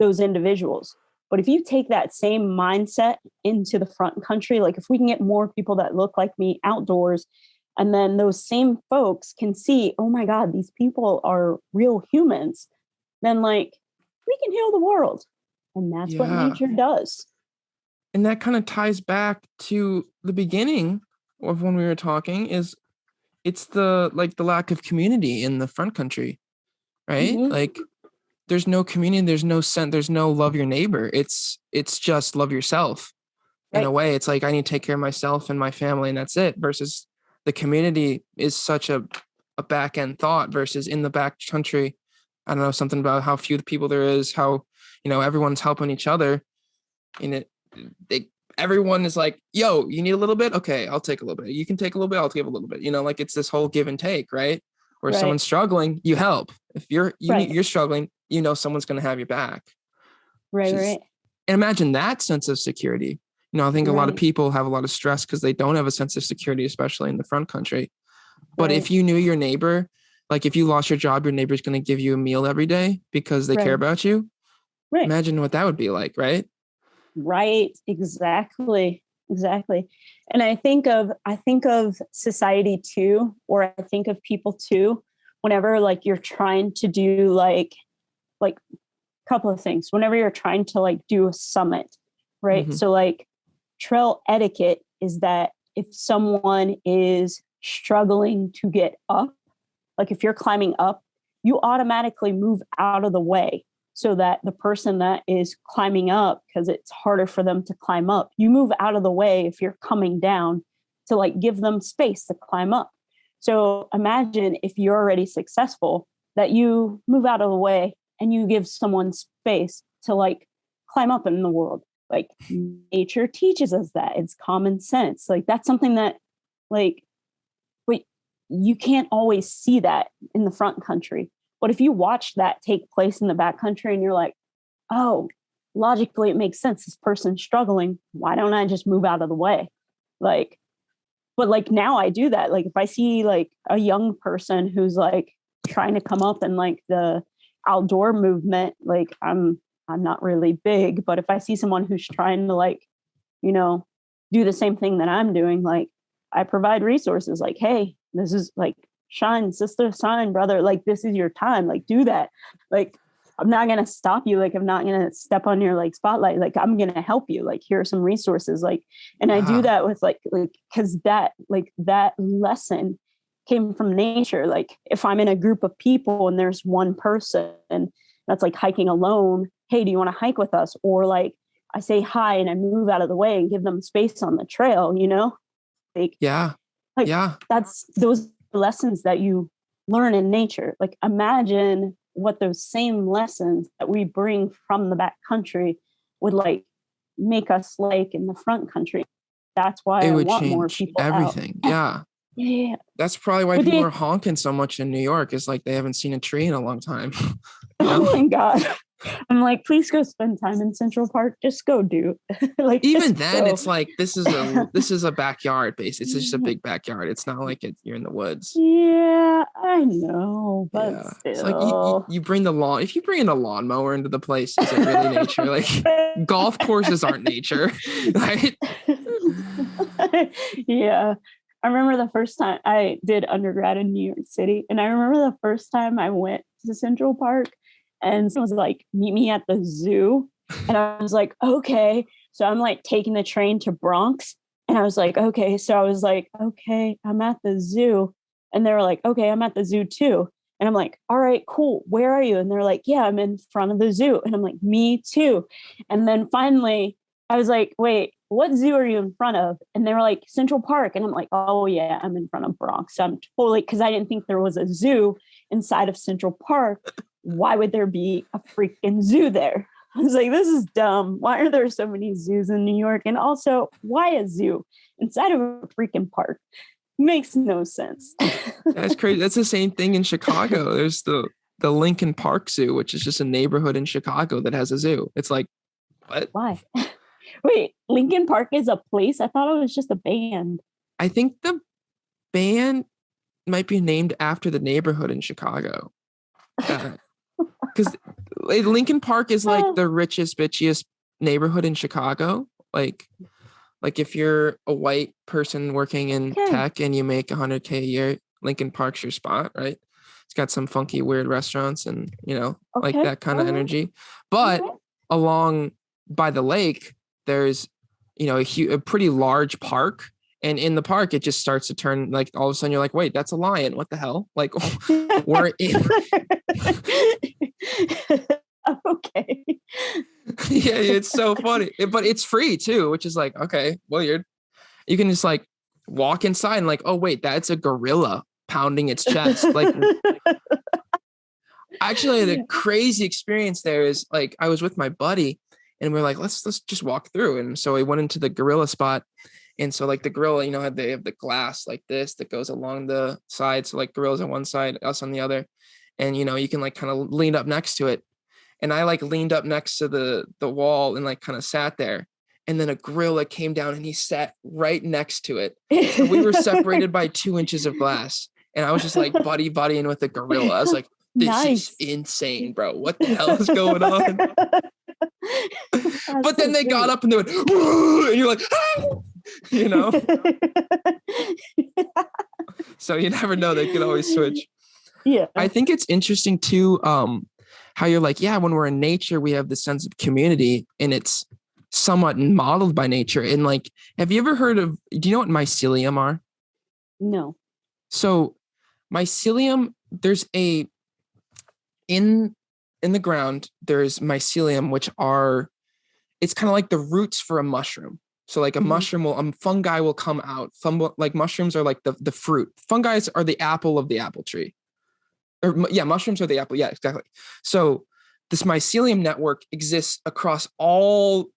A: those individuals. But if you take that same mindset into the front country, like if we can get more people that look like me outdoors, and then those same folks can see, oh my God, these people are real humans, then like we can heal the world. And that's what nature does.
B: And that kind of ties back to the beginning of when we were talking, is it's the lack of community in the front country, right? Like there's no community, there's no love your neighbor. It's just love yourself. In a way, it's like, I need to take care of myself and my family, and that's it. Versus the community is such a back end thought, versus in the back country, I don't know, something about how few people there is, how, everyone's helping each other. And everyone is like, yo, you need a little bit? Okay, I'll take a little bit. You can take a little bit, I'll give a little bit. Like it's this whole give and take, right? Where someone's struggling, you help. If you're struggling, someone's going to have your back.
A: Right.
B: And imagine that sense of security. I think a lot of people have a lot of stress because they don't have a sense of security, especially in the front country. But if you knew your neighbor, like if you lost your job, your neighbor's going to give you a meal every day because they care about you. Imagine what that would be like, right?
A: Right. Exactly. And I think of society too, or I think of people too, whenever like you're trying to do like a couple of things, whenever you're trying to like do a summit, right? So like trail etiquette is that if someone is struggling to get up, like if you're climbing up, you automatically move out of the way so that the person that is climbing up, because it's harder for them to climb up, you move out of the way if you're coming down to like give them space to climb up. So imagine if you're already successful, that you move out of the way and you give someone space to like climb up in the world. Like nature teaches us that. It's common sense. Like that's something that like, you can't always see that in the front country. But if you watch that take place in the backcountry and you're like, oh, logically, it makes sense. This person's struggling. Why don't I just move out of the way? But now I do that. Like if I see like a young person who's like trying to come up in like the outdoor movement, like I'm not really big, but if I see someone who's trying to like, you know, do the same thing that I'm doing, like I provide resources like, hey, this is like shine, sister, shine, brother, like this is your time, like do that. Like I'm not gonna stop you, like I'm not gonna step on your like spotlight, like I'm gonna help you, like here are some resources, like, and I do that with like because that lesson came from nature. Like if I'm in a group of people and there's one person that's like hiking alone, hey, do you want to hike with us? Or like I say hi and I move out of the way and give them space on the trail, you know? Like, that's those lessons that you learn in nature. Like imagine what those same lessons that we bring from the back country would like make us like in the front country. That's why
B: it
A: I
B: would
A: want
B: change
A: more people
B: everything.
A: out.
B: Yeah. That's probably why people are honking so much in New York, is like they haven't seen a tree in a long time.
A: Oh my God. I'm like, please go spend time in Central Park. Just go do. Like
B: even then go. It's like this is a backyard base. It's just a big backyard. It's not like you're in the woods.
A: Yeah, I know, but still.
B: It's like you bring the lawn. If you bring in a lawnmower into the place, is it really nature? Like golf courses aren't nature, right?
A: Yeah. I remember the first time I did undergrad in New York City, and I remember the first time I went to Central Park and someone was like, meet me at the zoo. And I was like, okay. So I'm like taking the train to Bronx. And I was like, okay. So I was like, okay, I'm at the zoo. And they were like, okay, I'm at the zoo too. And I'm like, all right, cool. Where are you? And they're like, yeah, I'm in front of the zoo. And I'm like, me too. And then finally I was like, wait, what zoo are you in front of? And they were like, Central Park. And I'm like, oh yeah, I'm in front of Bronx. So I'm totally, because I didn't think there was a zoo inside of Central Park. Why would there be a freaking zoo there? I was like, this is dumb. Why are there so many zoos in New York? And also, why a zoo inside of a freaking park? Makes no sense.
B: That's crazy. That's the same thing in Chicago. There's the Lincoln Park Zoo, which is just a neighborhood in Chicago that has a zoo. It's like, what?
A: Why? Wait, Lincoln Park is a place? I thought it was just a band.
B: I think the band might be named after the neighborhood in Chicago. Because Lincoln Park is like the richest, bitchiest neighborhood in Chicago. Like if you're a white person working in tech and you make $100K a year, Lincoln Park's your spot, right? It's got some funky, weird restaurants and, like that kind of energy. But along by the lake, there's, a pretty large park. And in the park, it just starts to turn, like, all of a sudden you're like, wait, that's a lion. What the hell? Like, we're in.
A: Okay.
B: Yeah, it's so funny. But it's free too, which is like, okay, well, you can just like walk inside and like, oh, wait, that's a gorilla pounding its chest. Like, actually, the crazy experience there is like, I was with my buddy and we're like, let's just walk through. And so we went into the gorilla spot. And so like the gorilla, they have the glass like this that goes along the side. So like gorillas on one side, us on the other. And, you can like kind of lean up next to it. And I like leaned up next to the wall and like kind of sat there. And then a gorilla came down and he sat right next to it. So we were separated by 2 inches of glass. And I was just like buddying with the gorilla. I was like, this is insane, bro. What the hell is going on? But then they got up and they went, whoa! And you're like, ah! So you never know. They could always switch.
A: Yeah.
B: I think it's interesting too, how you're like, yeah, when we're in nature, we have this sense of community and it's somewhat modeled by nature. And like, have you ever heard of, do you know what mycelium are?
A: No.
B: So mycelium, there's in the ground, there's mycelium, which are, it's kind of like the roots for a mushroom. So like a mushroom fungi will come out. Like mushrooms are like the fruit. Fungi are the apple of the apple tree. Mushrooms are the apple. Yeah, exactly. So this mycelium network exists across all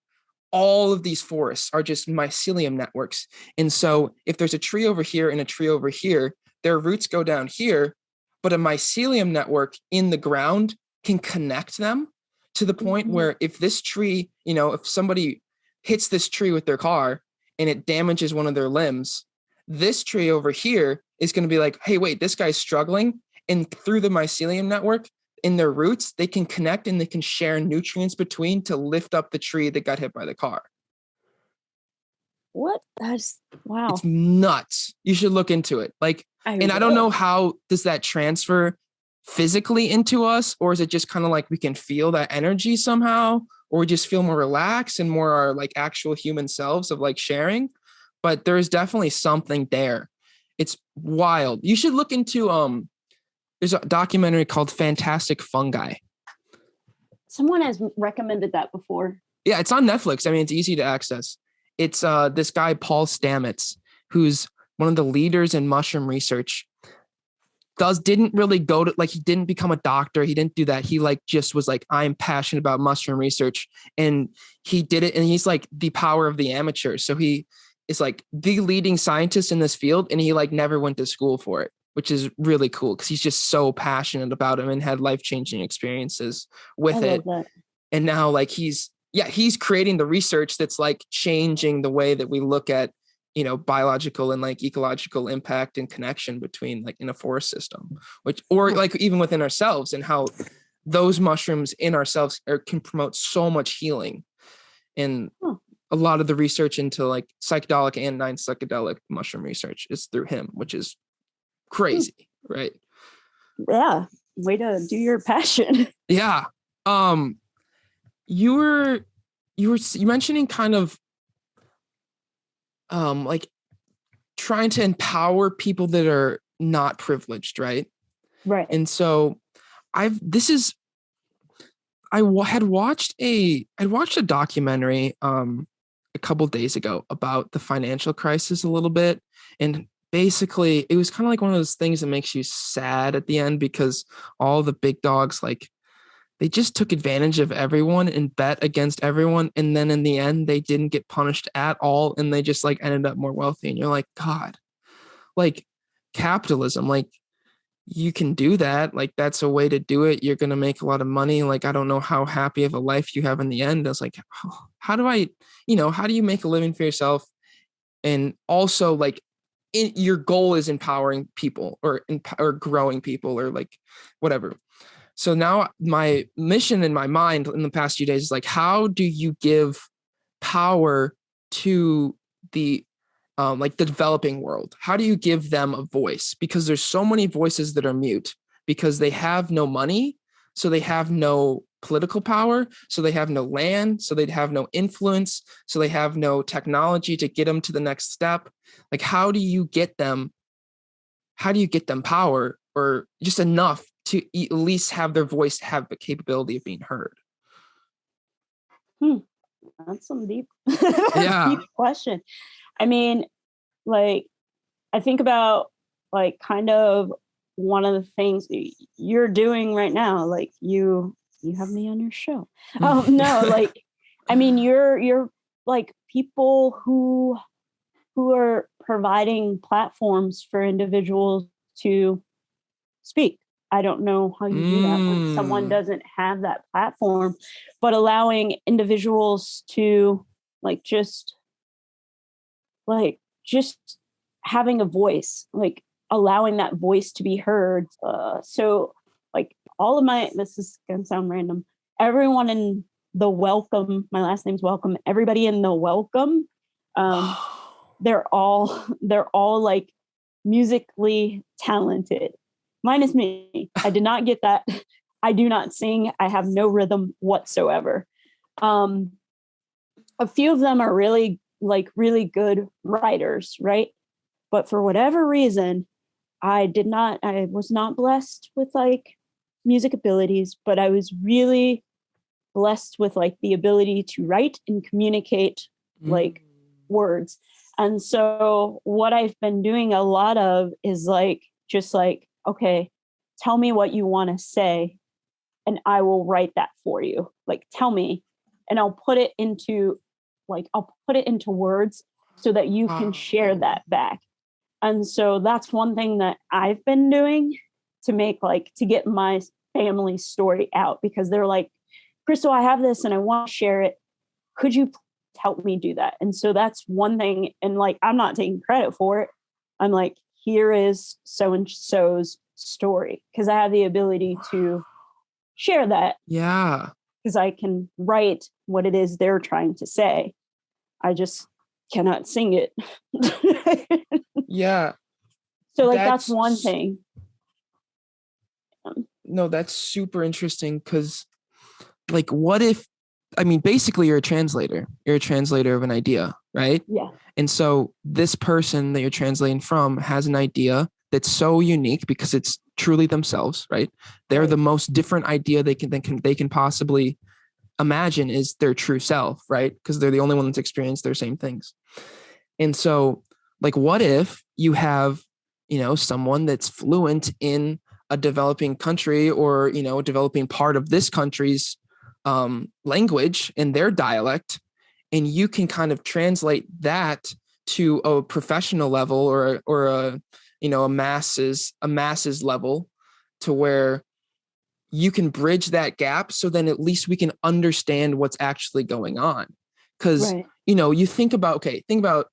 B: of these forests are just mycelium networks. And so if there's a tree over here and a tree over here, their roots go down here, but a mycelium network in the ground can connect them to the point where if this tree, if somebody hits this tree with their car and it damages one of their limbs, this tree over here is going to be like, hey, wait, this guy's struggling. and through the mycelium network in their roots, they can connect and they can share nutrients between to lift up the tree that got hit by the car.
A: What? That's wow.
B: It's nuts. You should look into it. Like, I don't know how does that transfer physically into us, or is it just kind of like we can feel that energy somehow, or we just feel more relaxed and more our like actual human selves of like sharing. But there is definitely something there. It's wild. You should look into there's a documentary called Fantastic Fungi.
A: Someone has recommended that before.
B: Yeah, it's on Netflix. I mean, it's easy to access. It's this guy, Paul Stamets, who's one of the leaders in mushroom research. Didn't really go to, like, he didn't become a doctor. He didn't do that. He like just was like, I'm passionate about mushroom research. And he did it. And he's like the power of the amateur. So he is like the leading scientist in this field. And he like never went to school for it, which is really cool because he's just so passionate about it and had life-changing experiences with it. And now like he's creating the research that's like changing the way that we look at, you know, biological and like ecological impact and connection between like in a forest system, which, or like even within ourselves, and how those mushrooms in ourselves can promote so much healing. And a lot of the research into like psychedelic and non-psychedelic mushroom research is through him, which is crazy, right?
A: Yeah. Way to do your passion.
B: Yeah. You were mentioning kind of like trying to empower people that are not privileged, right?
A: Right.
B: And so I had watched a documentary a couple of days ago about the financial crisis a little bit, and basically it was kind of like one of those things that makes you sad at the end, because all the big dogs, like, they just took advantage of everyone and bet against everyone. And then in the end, they didn't get punished at all. And they just like ended up more wealthy. And you're like, God, like capitalism, like you can do that. Like that's a way to do it. You're going to make a lot of money. Like, I don't know how happy of a life you have in the end. I was like, how do you make a living for yourself? And also like your goal is empowering people or growing people or like whatever. So now my mission in my mind in the past few days is like, how do you give power to the like the developing world? How do you give them a voice? Because there's so many voices that are mute because they have no money. So they have no political power. So they have no land. So they'd have no influence. So they have no technology to get them to the next step. Like, how do you get them power, or just enough to at least have their voice have the capability of being heard?
A: That's some deep,
B: deep
A: question. I mean, like, I think about like kind of one of the things you're doing right now. Like you have me on your show. No, like, I mean, you're like people who are providing platforms for individuals to speak. I don't know how you do that when someone doesn't have that platform, but allowing individuals to just having a voice, like allowing that voice to be heard. So like this is going to sound random. Everyone in the Welcome, my last name's Welcome. Everybody in the Welcome, they're all like musically talented. Minus me. I did not get that. I do not sing. I have no rhythm whatsoever. A few of them are really good writers, right? But for whatever reason, I was not blessed with like music abilities, but I was really blessed with like the ability to write and communicate like words. And so what I've been doing a lot of is like, just like, okay, tell me what you want to say and I will write that for you. Like, tell me, and I'll put it into words so that you can share that back. And so that's one thing that I've been doing to get my family story out, because they're like, Crystal, I have this and I want to share it. Could you help me do that? And so that's one thing. And like, I'm not taking credit for it. I'm like, here is so and so's story, because I have the ability to share that.
B: Yeah.
A: Because I can write what it is they're trying to say. I just cannot sing it.
B: Yeah.
A: So like that's one thing.
B: No, that's super interesting, because like, what if, I mean, basically you're a translator of an idea, right?
A: Yeah.
B: And so this person that you're translating from has an idea that's so unique because it's truly themselves, right? They're the most different idea they can possibly imagine is their true self, right? Because they're the only one that's experienced their same things. And so like, what if you have, someone that's fluent in a developing country, or, a developing part of this country's language in their dialect, and you can kind of translate that to a professional level, or a masses level, to where you can bridge that gap, so then at least we can understand what's actually going on. Because you think about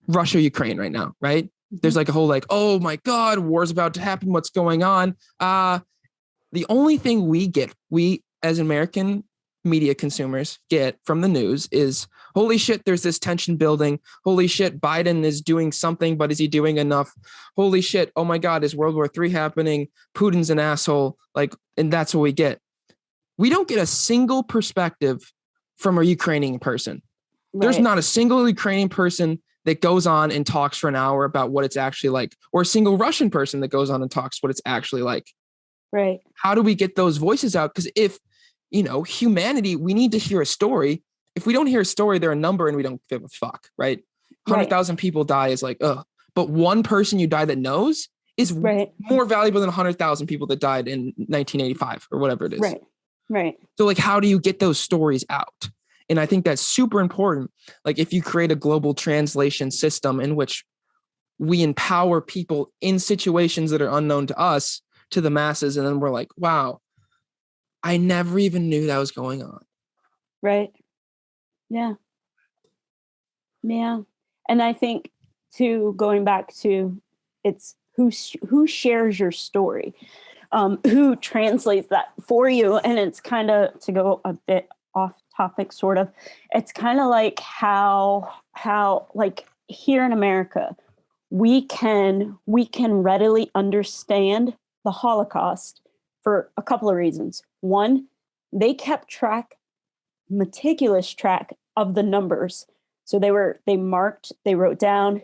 B: Russia, Ukraine right now, right? There's like a whole like, oh my God, war's about to happen, what's going on? The only thing we as American media consumers get from the news is, holy shit, there's this tension building. Holy shit, Biden is doing something, but is he doing enough? Holy shit, oh my God, is World War III happening? Putin's an asshole. Like, and that's what we get. We don't get a single perspective from a Ukrainian person. There's not a single Ukrainian person that goes on and talks for an hour about what it's actually like, or a single Russian person that goes on and talks what it's actually like.
A: Right.
B: How do we get those voices out? Because if, humanity, we need to hear a story. If we don't hear a story, they're a number and we don't give a fuck, right? 100,000 people die is like, ugh. But one person you die that knows is more valuable than 100,000 people that died in 1985 or whatever it is.
A: Right.
B: So like, how do you get those stories out? And I think that's super important. Like, if you create a global translation system in which we empower people in situations that are unknown to us, to the masses, and then we're like, wow, I never even knew that was going on.
A: Right. Yeah. Yeah. And I think too, going back to, it's who shares your story, who translates that for you. And it's kind of, to go a bit off topic, sort of, it's kind of like how like here in America, we can readily understand the Holocaust for a couple of reasons. One, they kept meticulous track of the numbers. So they wrote down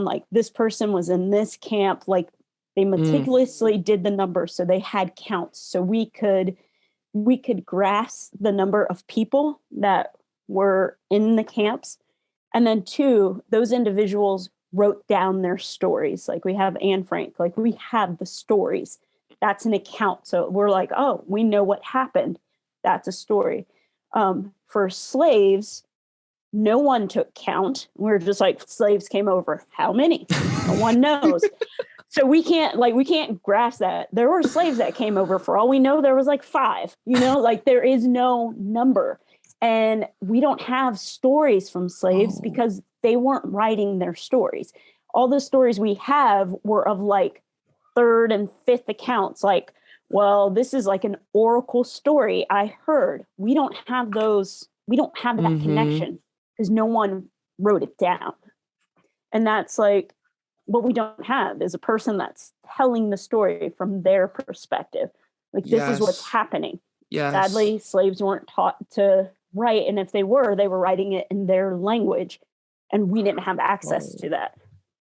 A: like this person was in this camp. Like, they meticulously did the numbers. So they had counts. So we could grasp the number of people that were in the camps. And then two, those individuals wrote down their stories. Like, we have Anne Frank, like, we have the stories. That's an account. So we're like, oh, we know what happened. That's a story. For slaves, no one took count. We're just like, slaves came over. How many? No one knows. So we can't grasp that. There were slaves that came over. For all we know, there was like 5, like, there is no number. And we don't have stories from slaves because they weren't writing their stories. All the stories we have were of like 3rd and 5th accounts. Like, well, this is like an oracle story I heard. We don't have those. We don't have that connection because no one wrote it down. And that's like, what we don't have is a person that's telling the story from their perspective. Like, this is what's happening. Sadly, slaves weren't taught to write. And if they were writing it in their language, and we didn't have access to that.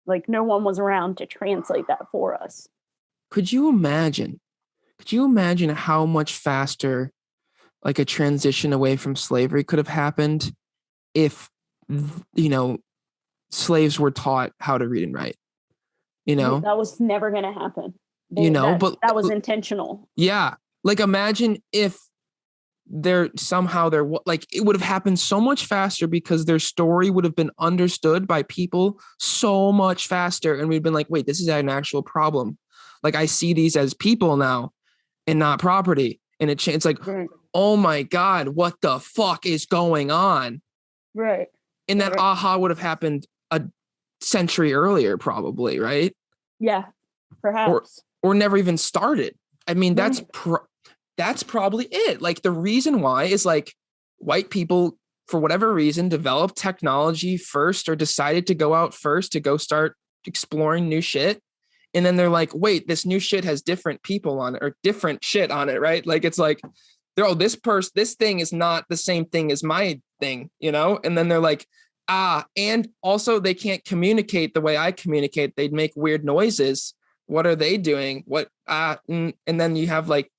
A: Like, no one was around to translate that for us.
B: Could you imagine how much faster like a transition away from slavery could have happened if, slaves were taught how to read and write?
A: That was never going to happen.
B: But
A: that was intentional.
B: Yeah. Like, imagine if like, it would have happened so much faster because their story would have been understood by people so much faster. And we'd been like, wait, this is an actual problem. Like, I see these as people now and not property. And it's like, oh my God, what the fuck is going on?
A: Right.
B: And that aha would have happened century earlier, probably, right?
A: Yeah, perhaps.
B: Or never even started. I mean, that's
A: Right.
B: that's probably it. Like the reason why is like white people, for whatever reason, developed technology first or decided to go out first to go start exploring new shit. And then they're like, wait, this new shit has different people on it or different shit on it, right? Like it's like, this thing is not the same thing as my thing, you know? And then they're like, and also they can't communicate the way I communicate. They'd make weird noises. What are they doing? And then you have like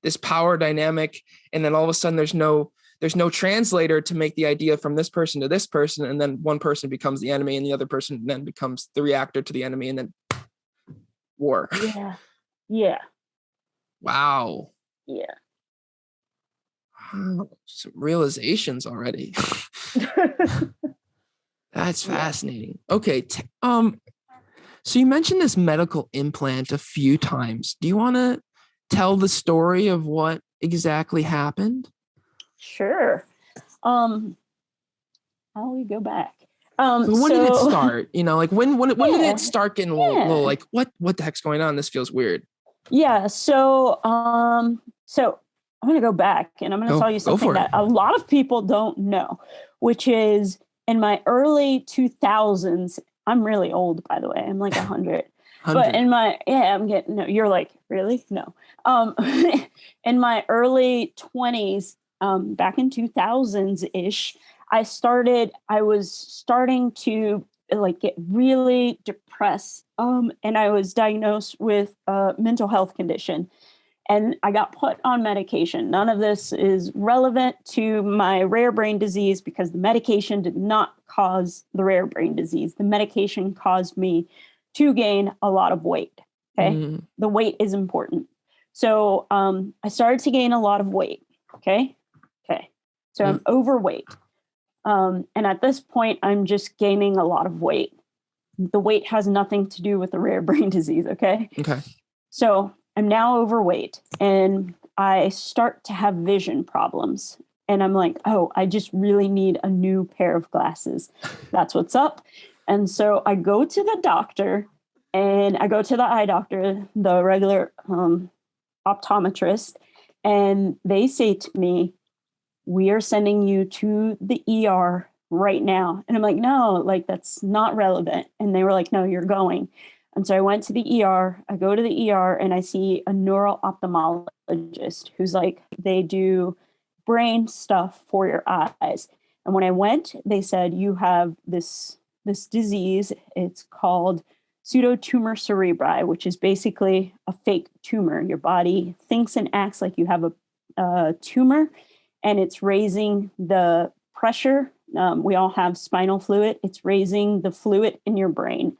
B: this power dynamic. And then all of a sudden there's no translator to make the idea from this person to this person. And then one person becomes the enemy and the other person then becomes the reactor to the enemy. And then war.
A: Yeah. Yeah.
B: Wow.
A: Yeah.
B: Some realizations already. That's fascinating. Okay. So you mentioned this medical implant a few times. Do you want to tell the story of what exactly happened?
A: Sure. How do we go back?
B: So when did it start? You know, like when did it start getting a little like what the heck's going on? This feels weird.
A: Yeah. So I'm going to go back and I'm going to tell you something that a lot of people don't know, which is in my early 2000s. I'm really old, by the way. I'm like 100. But in my, I'm getting, no, you're like, really? No. In my early 20s, back in 2000s-ish, I was starting to like get really depressed. And I was diagnosed with a mental health condition. And I got put on medication. None of this is relevant to my rare brain disease because the medication did not cause the rare brain disease. The medication caused me to gain a lot of weight. Okay. The weight is important. So I started to gain a lot of weight. Okay. So I'm overweight. And at this point, I'm just gaining a lot of weight. The weight has nothing to do with the rare brain disease. Okay. So I'm now overweight and I start to have vision problems. And I'm like, oh, I just really need a new pair of glasses. That's what's up. And so I go to the doctor and I go to the eye doctor, the regular optometrist, and they say to me, we are sending you to the ER right now. And I'm like, no, like that's not relevant. And they were like, no, you're going. And so I went to the ER, I go to the ER and I see a neural ophthalmologist who's like, they do brain stuff for your eyes. And when I went, they said, you have this disease. It's called pseudotumor cerebri, which is basically a fake tumor. Your body thinks and acts like you have a tumor and it's raising the pressure. We all have spinal fluid. It's raising the fluid in your brain.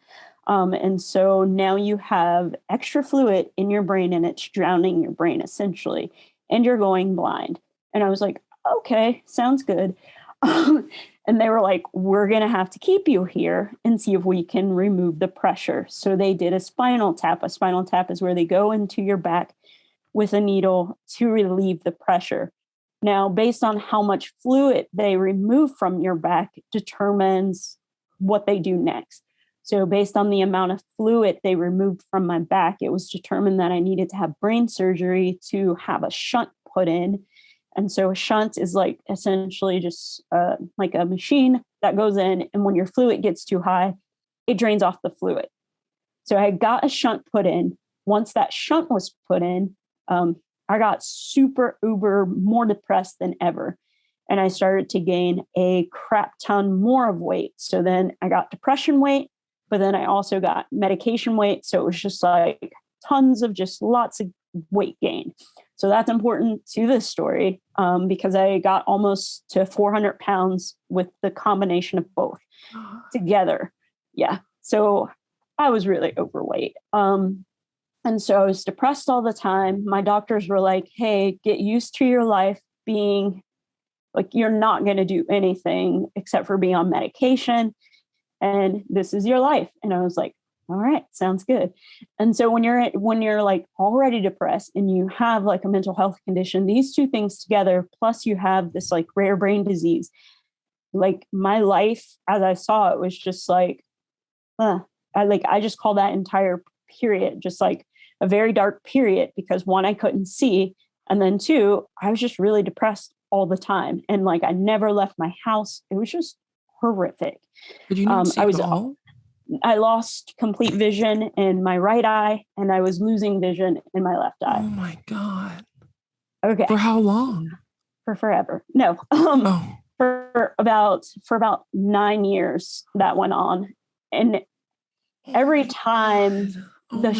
A: And so now you have extra fluid in your brain and it's drowning your brain essentially, and you're going blind. And I was like, okay, sounds good. And they were like, we're going to have to keep you here and see if we can remove the pressure. So they did a spinal tap. A spinal tap is where they go into your back with a needle to relieve the pressure. Now, based on how much fluid they remove from your back determines what they do next. So based on the amount of fluid they removed from my back, it was determined that I needed to have brain surgery to have a shunt put in. And so a shunt is like essentially just like a machine that goes in. And when your fluid gets too high, it drains off the fluid. So I got a shunt put in. Once that shunt was put in, I got super uber more depressed than ever. And I started to gain a crap ton more of weight. So then I got depression weight. But then I also got medication weight. So it was just like tons of just lots of weight gain. So that's important to this story because I got almost to 400 pounds with the combination of both together. Yeah. So I was really overweight. And so I was depressed all the time. My doctors were like, hey, get used to your life being like, you're not going to do anything except for be on medication. And this is your life. And I was like, all right, sounds good. And so when you're like already depressed and you have like a mental health condition, these two things together, plus you have this like rare brain disease, like my life as I saw it was just like I just call that entire period just like a very dark period, because one, I couldn't see. And then two, I was just really depressed all the time. And like, I never left my house. It was just horrific.
B: Did you not see at all?
A: I lost complete vision in my right eye, and I was losing vision in my left eye.
B: Oh my God.
A: Okay.
B: For how long?
A: For forever. No. For about 9 years that went on. And every time the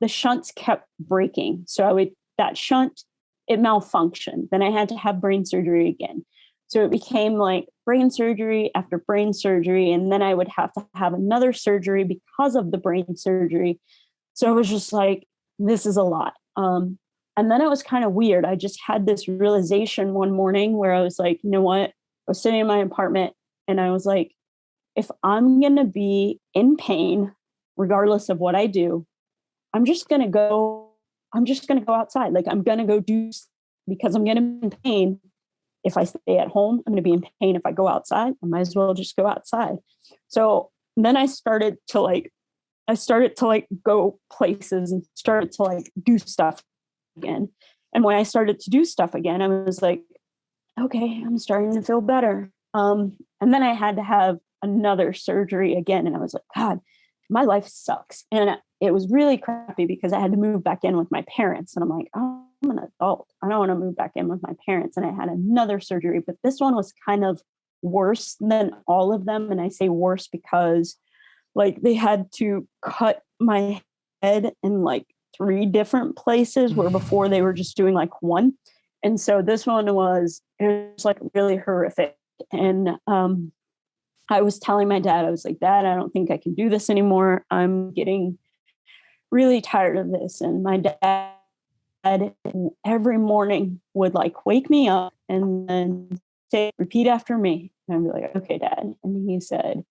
A: shunts kept breaking. So that shunt, it malfunctioned. Then I had to have brain surgery again. So it became like brain surgery after brain surgery. And then I would have to have another surgery because of the brain surgery. So it was just like, this is a lot. And then it was kind of weird. I just had this realization one morning where I was like, you know what? I was sitting in my apartment and I was like, if I'm going to be in pain, regardless of what I do, I'm just going to go outside. Like, I'm going to go do, because I'm going to be in pain. If I stay at home, I'm going to be in pain. If I go outside, I might as well just go outside. So then I started to go places and started to like do stuff again. And when I started to do stuff again, I was like, okay, I'm starting to feel better. And then I had to have another surgery again. And I was like, God, my life sucks. And it was really crappy because I had to move back in with my parents. And I'm like, oh, I'm an adult. I don't want to move back in with my parents. And I had another surgery, but this one was kind of worse than all of them. And I say worse because like they had to cut my head in like 3 different places where before they were just doing like one. And so this one it was like really horrific. And I was telling my dad, I was like, Dad, I don't think I can do this anymore. I'm getting really tired of this. And my dad every morning would like wake me up and then say, repeat after me. And I'd be like, okay, Dad. And he said,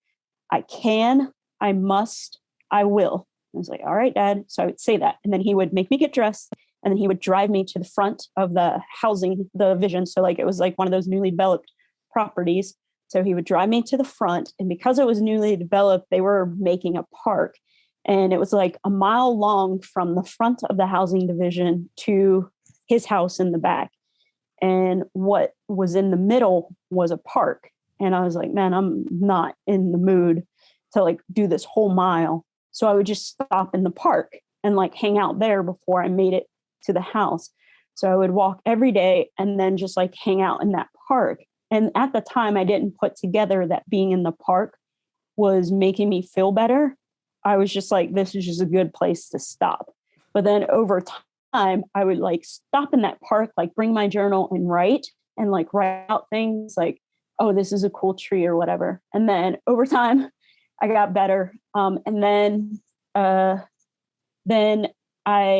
A: I can, I must, I will. I was like, all right, Dad. So I would say that. And then he would make me get dressed, and then he would drive me to the front of the housing, the vision. So like, it was like one of those newly developed properties. So he would drive me to the front. And because it was newly developed, they were making a park. And it was like a mile long from the front of the housing division to his house in the back. And what was in the middle was a park. And I was like, man, I'm not in the mood to like do this whole mile. So I would just stop in the park and like hang out there before I made it to the house. So I would walk every day and then just like hang out in that park. And at the time, I didn't put together that being in the park was making me feel better. I was just like, this is just a good place to stop. But then over time, I would like stop in that park, like bring my journal and write out things like, oh, this is a cool tree or whatever. And then over time, I got better. And then I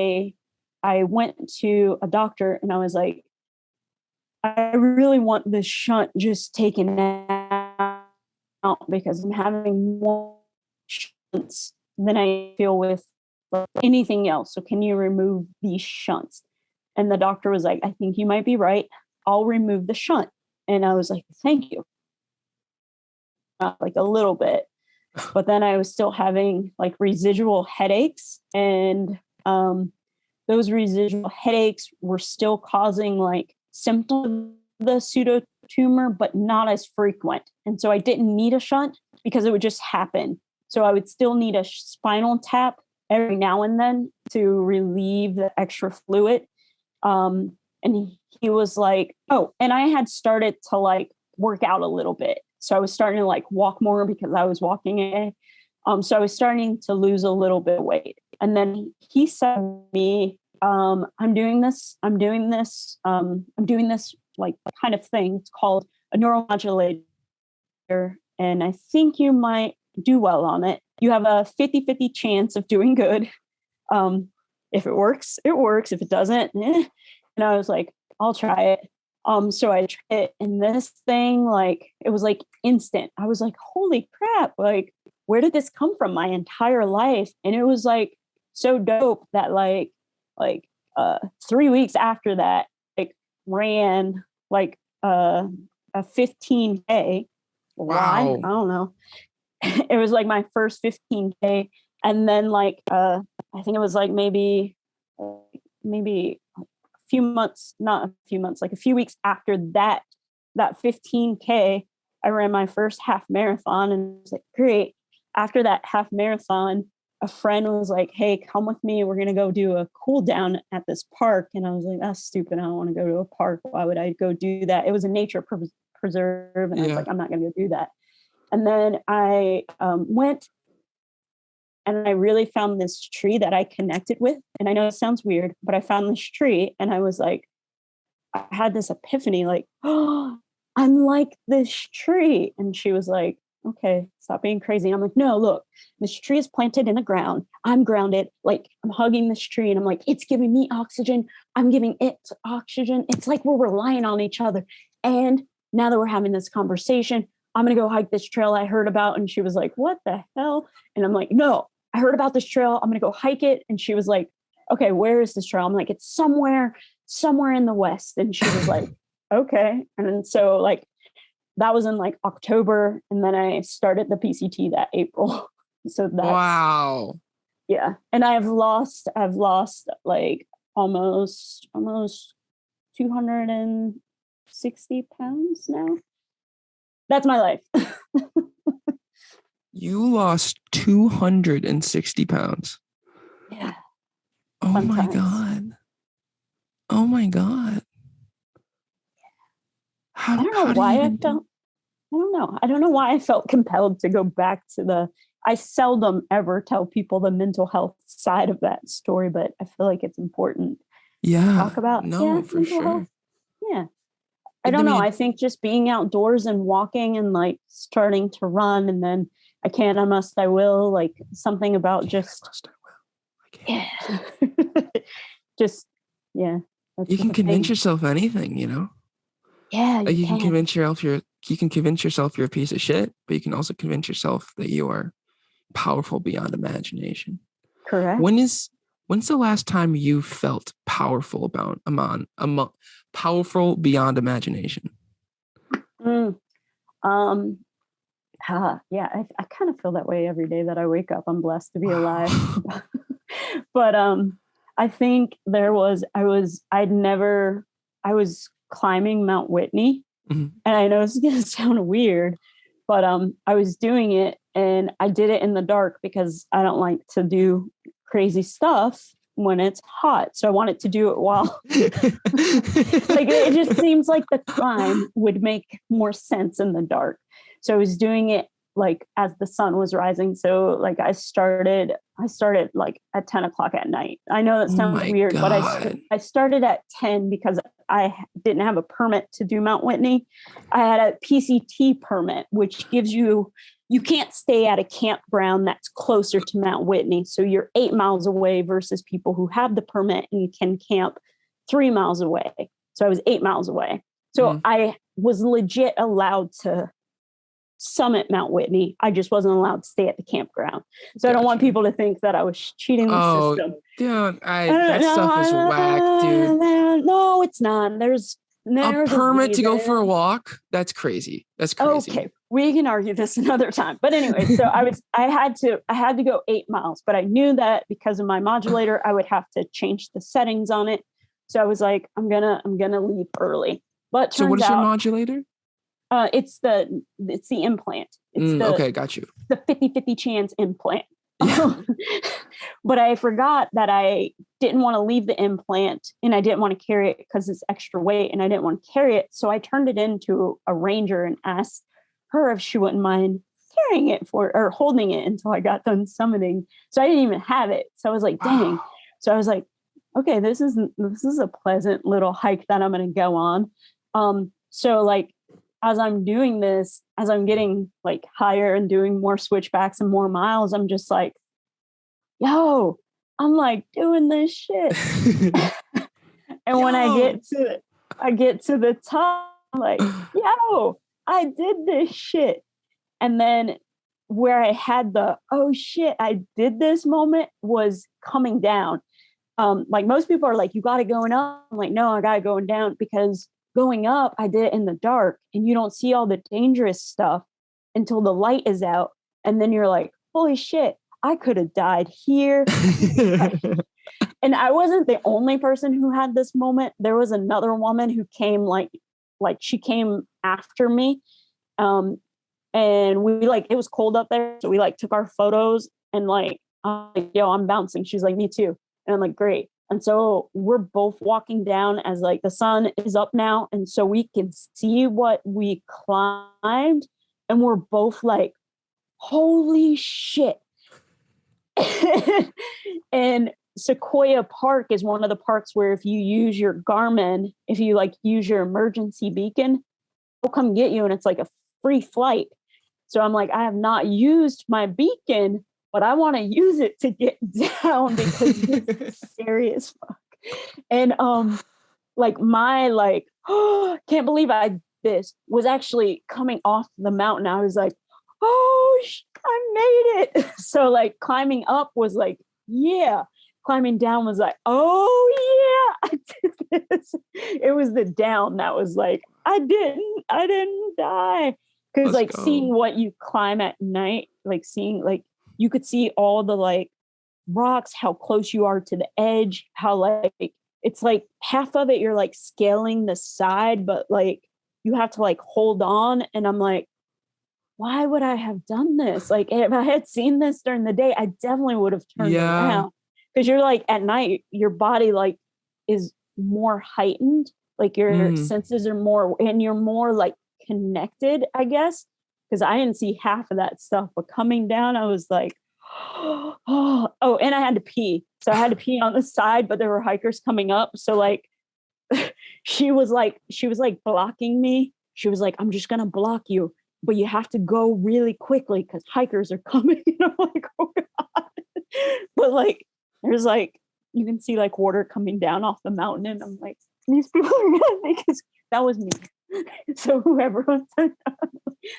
A: went to a doctor and I was like, I really want this shunt just taken out because I'm having more shunts than I feel with anything else. So can you remove these shunts? And the doctor was like, I think you might be right. I'll remove the shunt. And I was like, thank you. Like a little bit. But then I was still having like residual headaches. And those residual headaches were still causing like symptoms of the pseudo tumor, but not as frequent. And so I didn't need a shunt because it would just happen. So I would still need a spinal tap every now and then to relieve the extra fluid. And he was like, oh, and I had started to like work out a little bit. So I was starting to like walk more because I was walking in. So I was starting to lose a little bit of weight. And then he said to me, I'm doing this like kind of thing. It's called a neuromodulator. And I think you might do well on it. You have a 50-50 chance of doing good. If it works, it works. If it doesn't, eh. And I was like, I'll try it. So I tried it, and this thing, like, it was like instant. I was like, holy crap, like, where did this come from my entire life? And it was like so dope that like 3 weeks after that, like ran like a 15K.
B: Wow.
A: I don't know. it was like my first 15K. And then like, I think it was like maybe a few months, not a few months, like a few weeks after that 15K, I ran my first half marathon, and it was like, great. After that half marathon, a friend was like, hey, come with me. We're going to go do a cool down at this park. And I was like, that's stupid. I don't want to go to a park. Why would I go do that? It was a nature preserve. And I was like, I'm not going to go do that. And then I went, and I really found this tree that I connected with. And I know it sounds weird, but I found this tree, and I was like, I had this epiphany, like, oh, I'm like this tree. And she was like, okay, stop being crazy. And I'm like, no, look, this tree is planted in the ground. I'm grounded. Like, I'm hugging this tree, and I'm like, it's giving me oxygen. I'm giving it oxygen. It's like we're relying on each other. And now that we're having this conversation, I'm going to go hike this trail I heard about. And she was like, what the hell? And I'm like, no, I heard about this trail. I'm going to go hike it. And she was like, okay, where is this trail? I'm like, it's somewhere in the West. And she was like, okay. And then so like, that was in like October. And then I started the PCT that April. So that's,
B: wow.
A: Yeah. And I've lost like almost 260 pounds now. That's my life.
B: You lost 260 pounds.
A: Yeah.
B: Oh
A: Fun
B: my
A: times.
B: God. Oh my God.
A: I don't know why I felt. I don't know why I felt compelled to go back to I seldom ever tell people the mental health side of that story, but I feel like it's important to talk about.
B: No, for sure.
A: Health. Yeah. I don't know. I think just being outdoors and walking and like starting to run, and then I can't, I must, I will, like something about just, yeah. Just, yeah.
B: You can convince yourself anything, you know?
A: Yeah.
B: Like you can convince yourself you're a piece of shit, but you can also convince yourself that you are powerful beyond imagination.
A: Correct.
B: When's the last time you felt powerful powerful beyond imagination?
A: Yeah, I kind of feel that way every day that I wake up. I'm blessed to be alive. But I think I was climbing Mount Whitney. Mm-hmm. And I know it's gonna sound weird, but I was doing it, and I did it in the dark because I don't like to do crazy stuff when it's hot. So I wanted to do it while like it just seems like the climb would make more sense in the dark. So I was doing it like as the sun was rising. So like I started like at 10 o'clock at night. I know that sounds weird, but I started at 10 because I didn't have a permit to do Mount Whitney. I had a PCT permit, which gives you can't stay at a campground that's closer to Mount Whitney. So you're 8 miles away versus people who have the permit and you can camp 3 miles away. So I was 8 miles away. So I was legit allowed to summit Mount Whitney. I just wasn't allowed to stay at the campground. So I don't want people to think that I was cheating the system.
B: Dude, that stuff is whack, dude.
A: No, it's not. There's
B: a permit to go for a walk. That's crazy.
A: Okay, we can argue this another time. But anyway, so I had to go 8 miles, but I knew that because of my modulator, I would have to change the settings on it. So I was like, I'm gonna leave early. But
B: so what is your modulator?
A: It's the implant. It's
B: okay, got you.
A: The 50-50 chance implant. Yeah. But I forgot that I didn't want to leave the implant, and I didn't want to carry it because it's extra weight, and I didn't want to carry it. So I turned it into a ranger and asked her if she wouldn't mind carrying it or holding it until I got done summiting. So I didn't even have it. So I was like, dang. So I was like, okay, this is a pleasant little hike that I'm going to go on. So like, as I'm doing this, as I'm getting like higher and doing more switchbacks and more miles, I'm just like, yo, I'm like doing this shit. And when I get to the top, I'm like, yo, I did this shit. And then where I had the, oh shit, I did this moment was coming down. Like most people are like, you got it going up. I'm like, no, I got it going down, because going up, I did it in the dark, and you don't see all the dangerous stuff until the light is out. And then you're like, holy shit, I could have died here. And I wasn't the only person who had this moment. There was another woman who came like she came after me. And we like, it was cold up there. So we like took our photos and like, yo, I'm bouncing. She's like, me too. And I'm like, great. And so we're both walking down as like the sun is up now. And so we can see what we climbed. And we're both like, holy shit. And Sequoia Park is one of the parks where if you use your Garmin, if you like use your emergency beacon, they'll come get you and it's like a free flight. So I'm like, I have not used my beacon, but I want to use it to get down because it's scary as fuck. And like my like, oh, can't believe I this was actually coming off the mountain. I was like, oh, I made it. So like climbing up was like, yeah. Climbing down was like, oh yeah, I did this. It was the down that was like, I didn't die. Because like seeing what you climb at night, like seeing like you could see all the like rocks, how close you are to the edge, how like it's like half of it you're like scaling the side, but like you have to like hold on. And I'm like, why would I have done this? Like if I had seen this during the day, I definitely would have turned around. Because you're like at night, your body like is more heightened, like your senses are more, and you're more like connected, I guess. Because I didn't see half of that stuff, but coming down, I was like, oh, and I had to pee, so I had to pee on the side, but there were hikers coming up, so like, she was like blocking me. She was like, I'm just gonna block you, but you have to go really quickly because hikers are coming. And I'm like, oh god, but like. There's like, you can see like water coming down off the mountain. And I'm like, these people are going to think that was me. So whoever was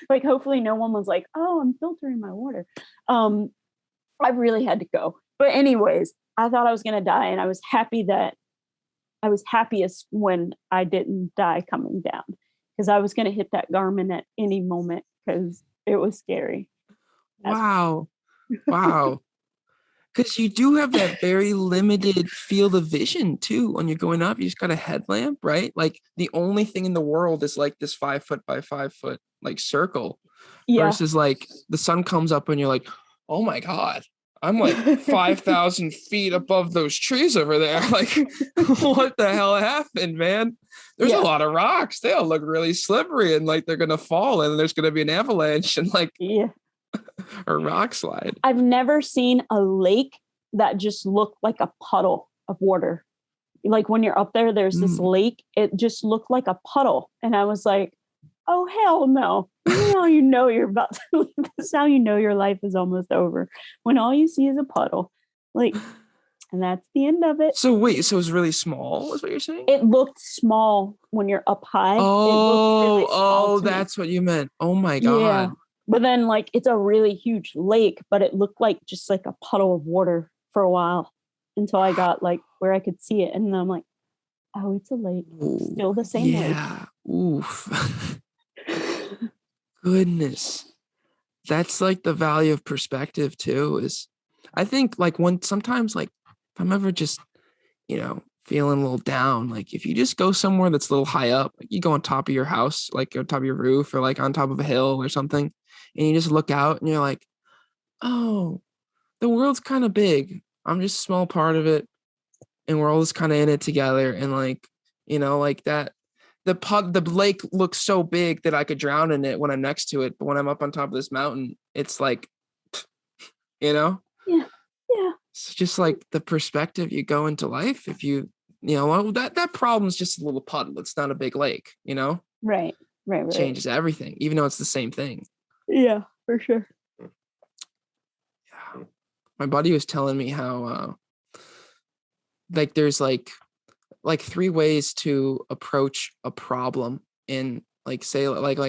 A: like, hopefully no one was like, oh, I'm filtering my water. I really had to go. But anyways, I thought I was going to die. And I was happiest when I didn't die coming down. Because I was going to hit that Garmin at any moment because it was scary.
B: Wow. Because you do have that very limited field of vision too. When you're going up, you just got a headlamp, right? Like the only thing in the world is like this 5 foot by 5 foot like circle, versus like the sun comes up and you're like, oh my god, I'm like 5,000 feet above those trees over there. Like, what the hell happened, man? There's a lot of rocks. They all look really slippery and like they're gonna fall and there's gonna be an avalanche and like. Or rock slide.
A: I've never seen a lake that just looked like a puddle of water. Like when you're up there, there's this lake. It just looked like a puddle. And I was like, oh, hell no. This is how you know you're about to leave. This is how you know your life is almost over. When all you see is a puddle. Like, and that's the end of it.
B: So wait, so it's really small is what you're saying?
A: It looked small when you're up high.
B: Oh, that's what you meant. Oh my God.
A: Yeah. But then like it's a really huge lake, but it looked like just like a puddle of water for a while until I got like where I could see it. And then I'm like, oh, it's a lake. Still the same lake. Yeah.
B: Oof. Goodness. That's like the value of perspective too, is I think like sometimes like if I'm ever just, feeling a little down, like if you just go somewhere that's a little high up, like you go on top of your house, like on top of your roof or like on top of a hill or something, and you just look out and you're like, oh, the world's kind of big. I'm just a small part of it. And we're all just kind of in it together. And like, like that, the lake looks so big that I could drown in it when I'm next to it. But when I'm up on top of this mountain, it's like,
A: Yeah.
B: It's just like the perspective you go into life. If that problem's just a little puddle. It's not a big lake,
A: Right.
B: Changes everything, even though it's the same thing.
A: Yeah, for sure.
B: Yeah. My buddy was telling me how, like there's like 3 ways to approach a problem in like, say like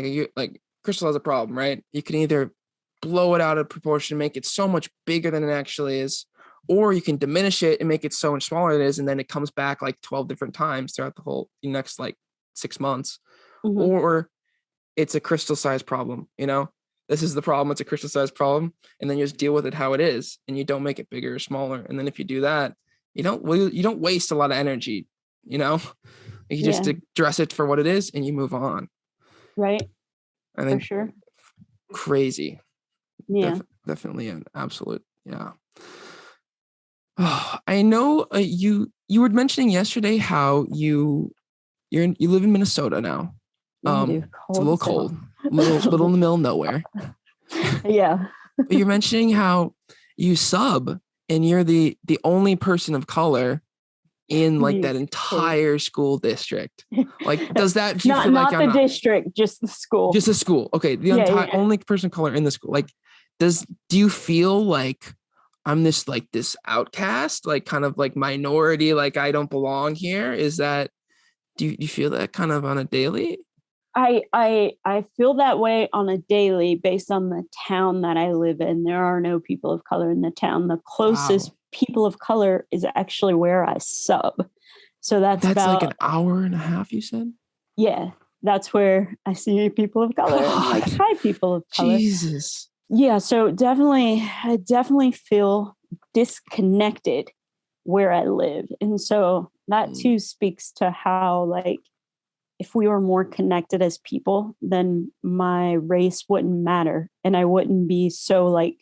B: Crystal has a problem, right? You can either blow it out of proportion, make it so much bigger than it actually is, or you can diminish it and make it so much smaller than it is, and then it comes back like 12 different times throughout the whole next like 6 months. Or it's a crystal sized problem, this is the problem. It's a crystallized problem. And then you just deal with it how it is. And you don't make it bigger or smaller. And then if you do that, you don't waste a lot of energy, you know, you just address it for what it is and you move on.
A: Right.
B: I think
A: for sure.
B: Crazy.
A: Yeah.
B: Definitely an absolute. Yeah. Oh, I know you were mentioning yesterday how you live in Minnesota now. It's a little cold, little in the middle of nowhere.
A: Yeah.
B: But you're mentioning how you sub and you're the only person of color in like that entire school district. Like, does that do you feel like
A: not the district, just the school?
B: Just the school. Okay, the only person of color in the school. Like, do you feel like I'm this outcast, like kind of like minority, like I don't belong here? Is that do you feel that kind of on a daily?
A: I feel that way on a daily based on the town that I live in. There are no people of color in the town. The closest people of color is actually where I sub. So that's about
B: like an hour and a half, you said?
A: Yeah, that's where I see people of color. Like, hi, people of color.
B: Jesus.
A: Yeah, so I definitely feel disconnected where I live. And so that too speaks to how, like, if we were more connected as people, then my race wouldn't matter. And I wouldn't be so like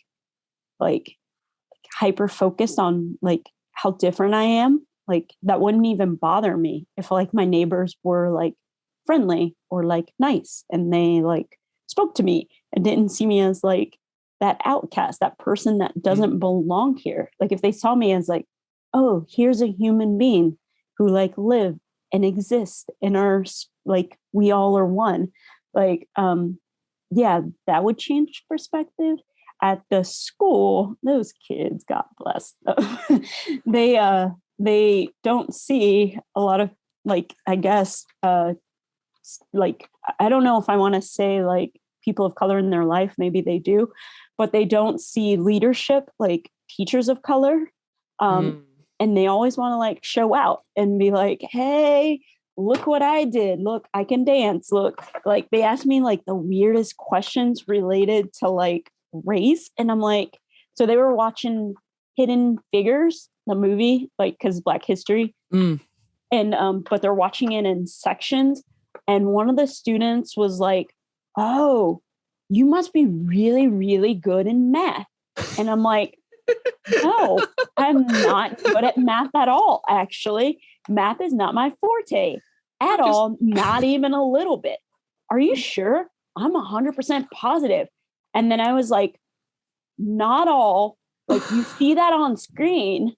A: hyper focused on like how different I am. Like, that wouldn't even bother me if like my neighbors were like friendly or like nice and they like spoke to me and didn't see me as like that outcast, that person that doesn't belong here. Like, if they saw me as like, oh, here's a human being who like live and exist and are like, we all are one. Like, that would change perspective. At the school, those kids, God bless them, they don't see a lot of like, I guess, like, I don't know if I want to say like people of color in their life, maybe they do, but they don't see leadership like teachers of color. And they always want to like show out and be like, hey, look what I did. Look, I can dance. Look, like they asked me like the weirdest questions related to like race. And I'm like, so they were watching Hidden Figures, the movie, like, cause Black History. And, but they're watching it in sections. And one of the students was like, oh, you must be really, really good in math. And I'm like, no, I'm not good at math at all. Actually, math is not my forte at all. Not even a little bit. Are you sure? I'm 100% positive. And then I was like, not all. Like, you see that on screen,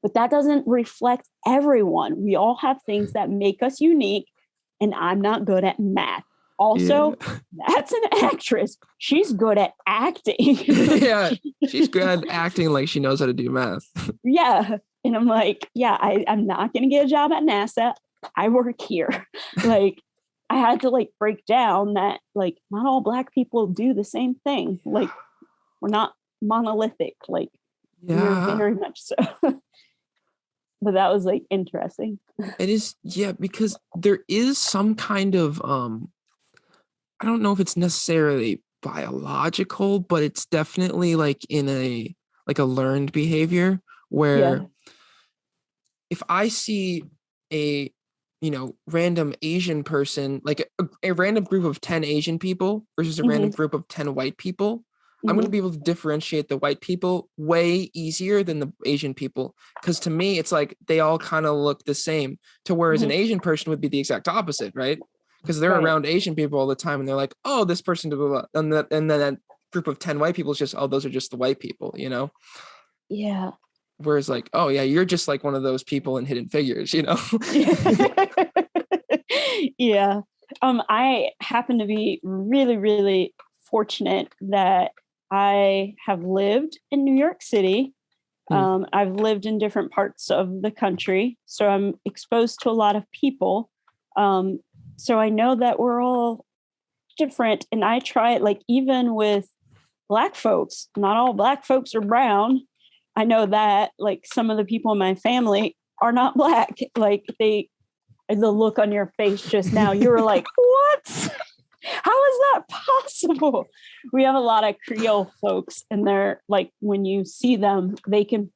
A: but that doesn't reflect everyone. We all have things that make us unique. And I'm not good at math. Also, that's an actress. She's good at acting.
B: Yeah, she's good at acting like she knows how to do math.
A: Yeah. And I'm like, I'm not going to get a job at NASA. I work here. Like, I had to like break down that like not all Black people do the same thing. Like, we're not monolithic. Like, we're very much so. But that was like interesting.
B: It is, because there is some kind of I don't know if it's necessarily biological, but it's definitely like in a learned behavior where if I see a random Asian person, like a random group of 10 Asian people versus a random group of 10 white people, I'm going to be able to differentiate the white people way easier than the Asian people. Because to me, it's like they all kind of look the same, to whereas an Asian person would be the exact opposite, right? Because they're around Asian people all the time and they're like, oh, this person, blah, blah, blah. And then that group of 10 white people is just, oh, those are just the white people,
A: Yeah.
B: Whereas like, oh yeah, you're just like one of those people in Hidden Figures,
A: Yeah. I happen to be really, really fortunate that I have lived in New York City. I've lived in different parts of the country, so I'm exposed to a lot of people. So I know that we're all different, and I try it like even with Black folks. Not all Black folks are brown. I know that like some of the people in my family are not Black. Like the look on your face just now, you were like, what? How is that possible? We have a lot of Creole folks, and they're like, when you see them, they can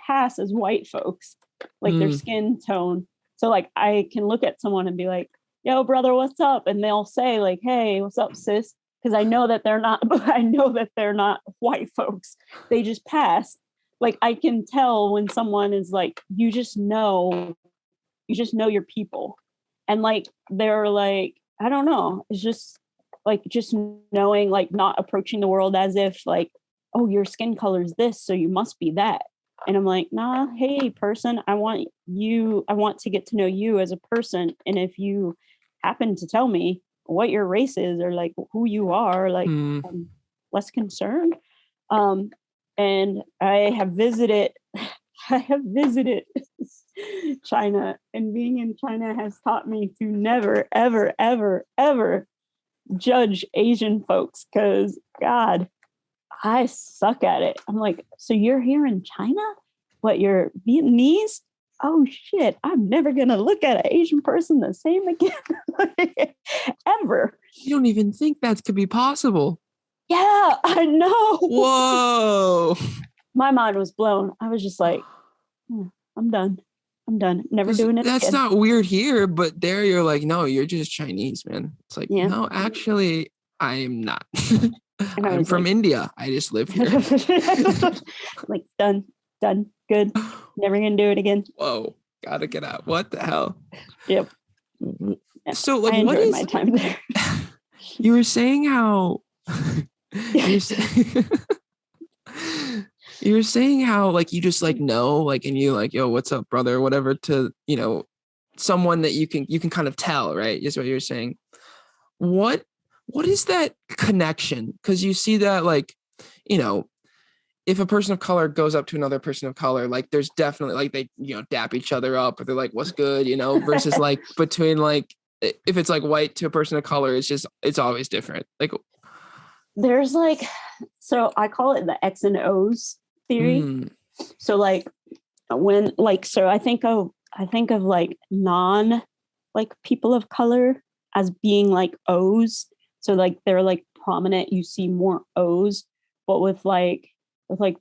A: pass as white folks, like their skin tone. So like I can look at someone and be like, yo, brother, what's up? And they'll say like, hey, what's up, sis? Because I know that they're not, I know that they're not white folks. They just pass. Like I can tell when someone is like, you just know your people. And like they're like, I don't know. It's just like just knowing, like not approaching the world as if like, oh, your skin color is this, so you must be that. And I'm like, nah, hey, person, I want to get to know you as a person. And if you happen to tell me what your race is or like who you are, like I'm less concerned. And I have visited China, and being in China has taught me to never, ever, ever, ever judge Asian folks, because God, I suck at it. I'm like, so you're here in China? What, you're Vietnamese? Oh shit, I'm never gonna look at an Asian person the same again. Ever.
B: You don't even think that could be possible.
A: Yeah, I know.
B: Whoa.
A: My mind was blown. I was just like, I'm done. Never doing it
B: That's
A: again.
B: not weird here, but there you're like, no, you're just Chinese, man. It's like, no, actually, I am not. I'm from India. I just live here.
A: Like, done, good. Never gonna do it again.
B: Whoa, gotta get out. What the hell?
A: Yep.
B: So, like,
A: I enjoyed my time there.
B: You were saying how you were saying how like you just like know, like, and you like, yo, what's up, brother, or whatever, to, you know, someone that you can kind of tell, right? Is what you're saying. What is that connection? Because you see that, like, you know, if a person of color goes up to another person of color, like there's definitely like they, you know, dap each other up, or they're like, what's good, you know, versus like between like, if it's like white to a person of color, it's always different. Like
A: there's like, so I call it the X and O's theory. So like when like, so I think of like non like people of color as being like O's. So like they're like prominent, you see more O's, but with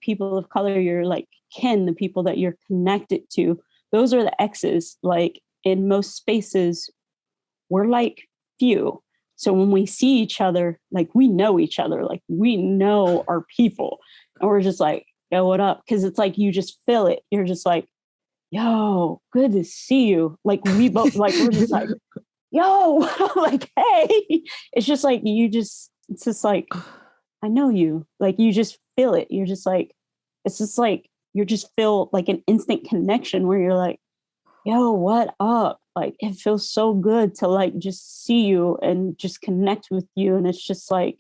A: people of color, you're like the people that you're connected to, those are the X's. Like in most spaces, we're like few. So when we see each other, like we know each other, like we know our people, and we're just like, yo, what up? Because it's like you just feel it. You're just like, yo, good to see you. Like we both like we're just like, yo, like, hey. It's just like it's just like, I know you. Like you just feel it. You're just like, it's just like you just feel like an instant connection where you're like, yo, what up? Like it feels so good to like just see you and just connect with you. And it's just like,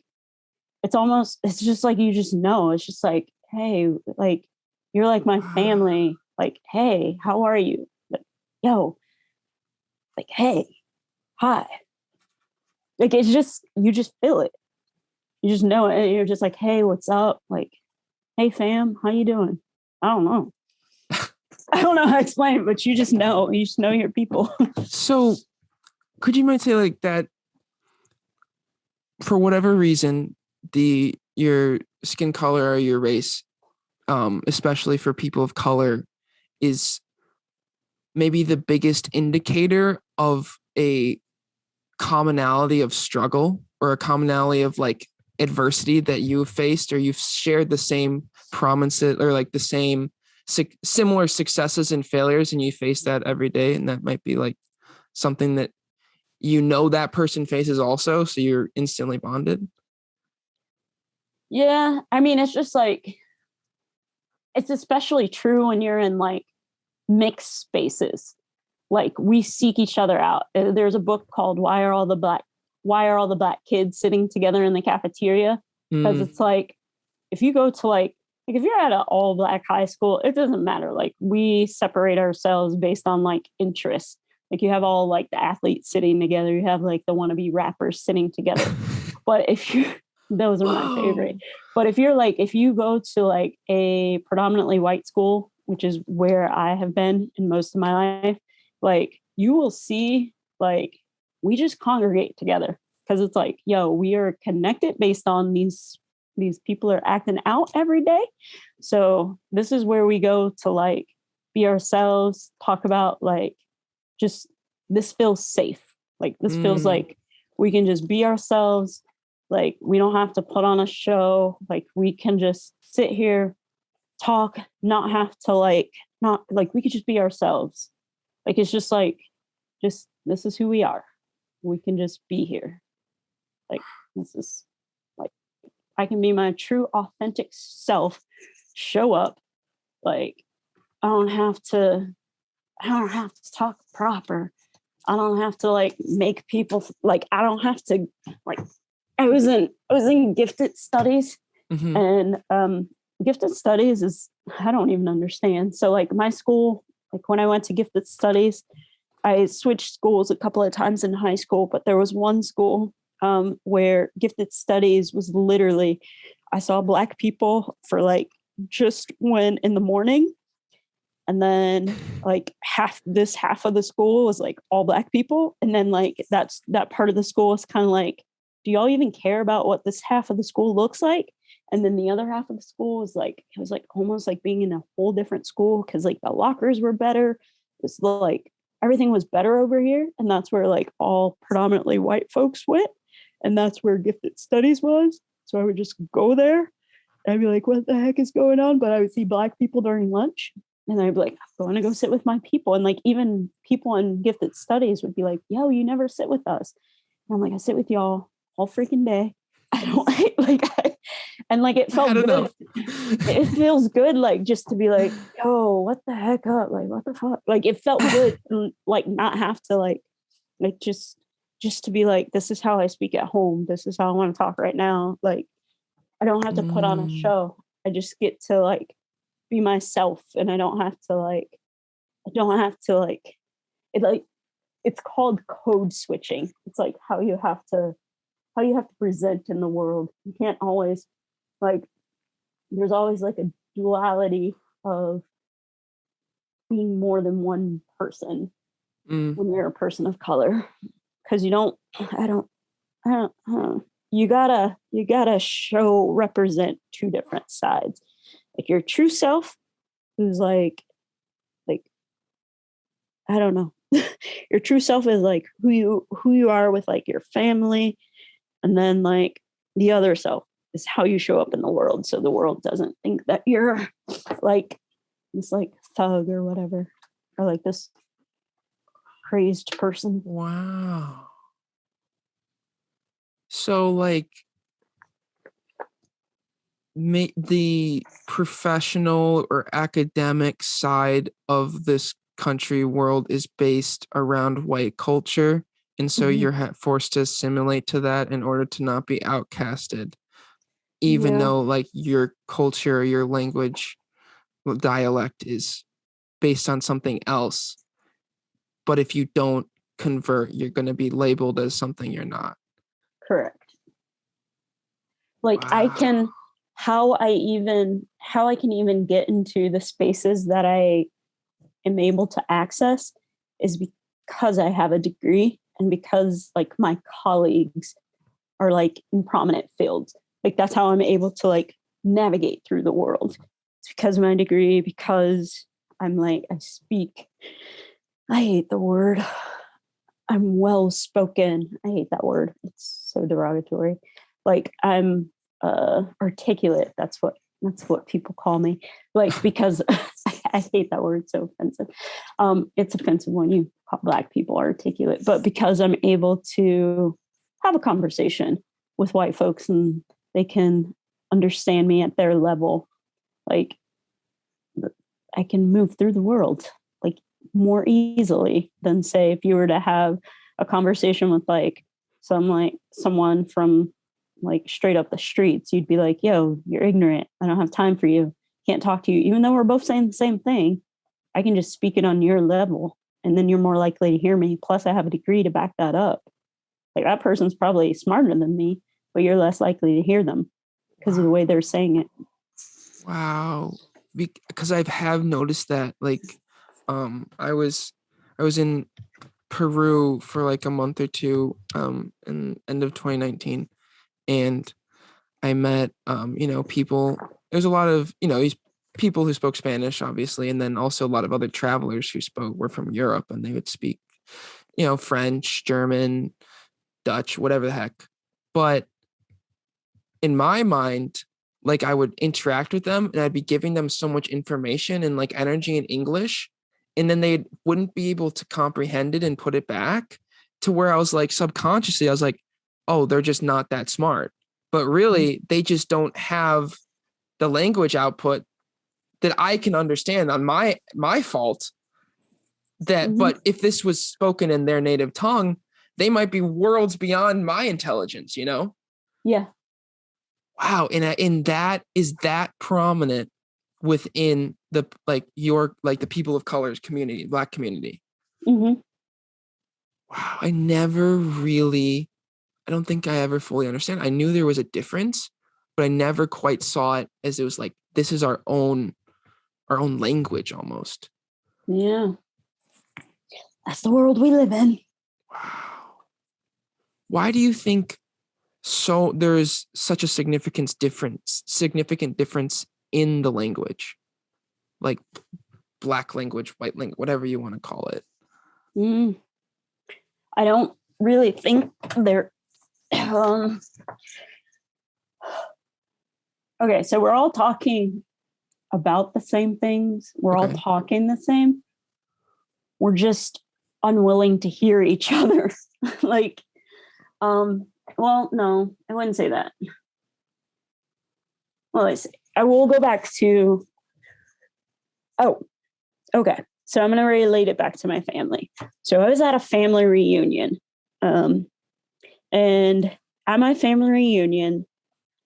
A: it's just like you just know. It's just like, hey, like you're like my family. Like, hey, how are you? Like, yo, like, hey, hi. Like it's just, you just feel it. You just know it. And you're just like, hey, what's up? Like, hey fam, how you doing? I don't know. I don't know how to explain it, but you just know your people. So
B: could you might say like that for whatever reason, your skin color or your race, especially for people of color, is maybe the biggest indicator of a commonality of struggle or a commonality of like adversity that you've faced, or you've shared the same promises or like the same similar successes and failures, and you face that every day, and that might be like something that you know that person faces also, so you're instantly bonded.
A: Yeah, I mean, it's just like, it's especially true when you're in like mixed spaces. Like we seek each other out. There's a book called Why Are All the Black Kids Sitting Together in the Cafeteria? Because it's like, if you go to like if you're at an all black high school, it doesn't matter. Like we separate ourselves based on like interests. Like you have all like the athletes sitting together. You have like the wannabe rappers sitting together. But those are my favorite. But if you go to like a predominantly white school, which is where I have been in most of my life, like you will see like we just congregate together because it's like, yo, we are connected based on these people are acting out every day. So this is where we go to like be ourselves, talk about like, just this feels safe. Like this feels like we can just be ourselves. Like we don't have to put on a show. Like we can just sit here, talk, not have to like, not like we could just be ourselves. Like it's just like, just this is who we are. We can just be here. Like this is like, I can be my true authentic self, show up. Like I don't have to talk proper. I don't have to like make people like, I don't have to like, I was in gifted studies, and gifted studies is, I don't even understand. So like my school, like when I went to gifted studies, I switched schools a couple of times in high school, but there was one school where gifted studies was literally, I saw Black people for like just when in the morning. And then like half of the school was like all Black people. And then like that part of the school is kind of like, do y'all even care about what this half of the school looks like? And then the other half of the school was like, it was like almost like being in a whole different school because like the lockers were better. It's like everything was better over here. And that's where like all predominantly white folks went. And that's where gifted studies was. So I would just go there. I'd be like, what the heck is going on? But I would see Black people during lunch. And I'd be like, I'm going to go sit with my people. And like even people in gifted studies would be like, yo, you never sit with us. And I'm like, I sit with y'all all freaking day. I don't and like it felt good. It feels good, like just to be like, yo, what the heck up? Like, what the fuck? Like it felt good, like not have to like just to be like, this is how I speak at home. This is how I want to talk right now. Like I don't have to put on a show. I just get to like be myself, and I don't have to like it like it's called code switching. It's like how you have to present in the world. You can't always like, there's always like a duality of being more than one person when you're a person of color, because you gotta represent two different sides, like your true self, who's like I don't know. Your true self is like who you are with like your family, and then like the other self is how you show up in the world, so the world doesn't think that you're like this like thug or whatever, or like this crazed person.
B: Wow. So like the professional or academic side of this country world is based around white culture, and so you're forced to assimilate to that in order to not be outcasted, even though like your culture, your language, dialect is based on something else. But if you don't convert, you're going to be labeled as something you're not.
A: Correct. Like wow. How I can even get into the spaces that I am able to access is because I have a degree, and because like my colleagues are like in prominent fields. Like that's how I'm able to like navigate through the world. It's because of my degree, because I'm like, I speak, I hate the word, I'm well spoken. I hate that word. It's so derogatory. Like I'm articulate. That's what people call me. Like because I hate that word. It's so offensive. It's offensive when you call Black people articulate, but because I'm able to have a conversation with white folks and they can understand me at their level, like I can move through the world like more easily than say if you were to have a conversation with like someone from like straight up the streets. You'd be like, yo, you're ignorant. I don't have time for you. Can't talk to you. Even though we're both saying the same thing, I can just speak it on your level, and then you're more likely to hear me. Plus I have a degree to back that up. Like that person's probably smarter than me, but you're less likely to hear them because of the way they're saying it.
B: Wow. Because I have noticed that, like, I was in Peru for like a month or two in end of 2019, and I met people. There's a lot of these people who spoke Spanish, obviously, and then also a lot of other travelers who were from Europe, and they would speak French, German, Dutch, whatever the heck. But in my mind, like, I would interact with them and I'd be giving them so much information and like energy in English, and then they wouldn't be able to comprehend it and put it back, to where I was like, subconsciously, I was like, oh, they're just not that smart. But really, they just don't have the language output that I can understand on my fault. But if this was spoken in their native tongue, they might be worlds beyond my intelligence,
A: Yeah.
B: Wow. And that is that prominent within the the people of colors community, Black community.
A: Mm-hmm.
B: Wow. I don't think I ever fully understand. I knew there was a difference, but I never quite saw it as it was like, this is our own language almost.
A: Yeah. That's the world we live in.
B: Wow. Why do you think there is such a significant difference in the language, like Black language, white language, whatever you want to call it?
A: I don't really think there. Okay, so we're all talking about the same things. We're all talking the same. We're just unwilling to hear each other. Well, no, I wouldn't say that. Well, I will go back to, okay. So I'm going to relate it back to my family. So I was at a family reunion. And at my family reunion,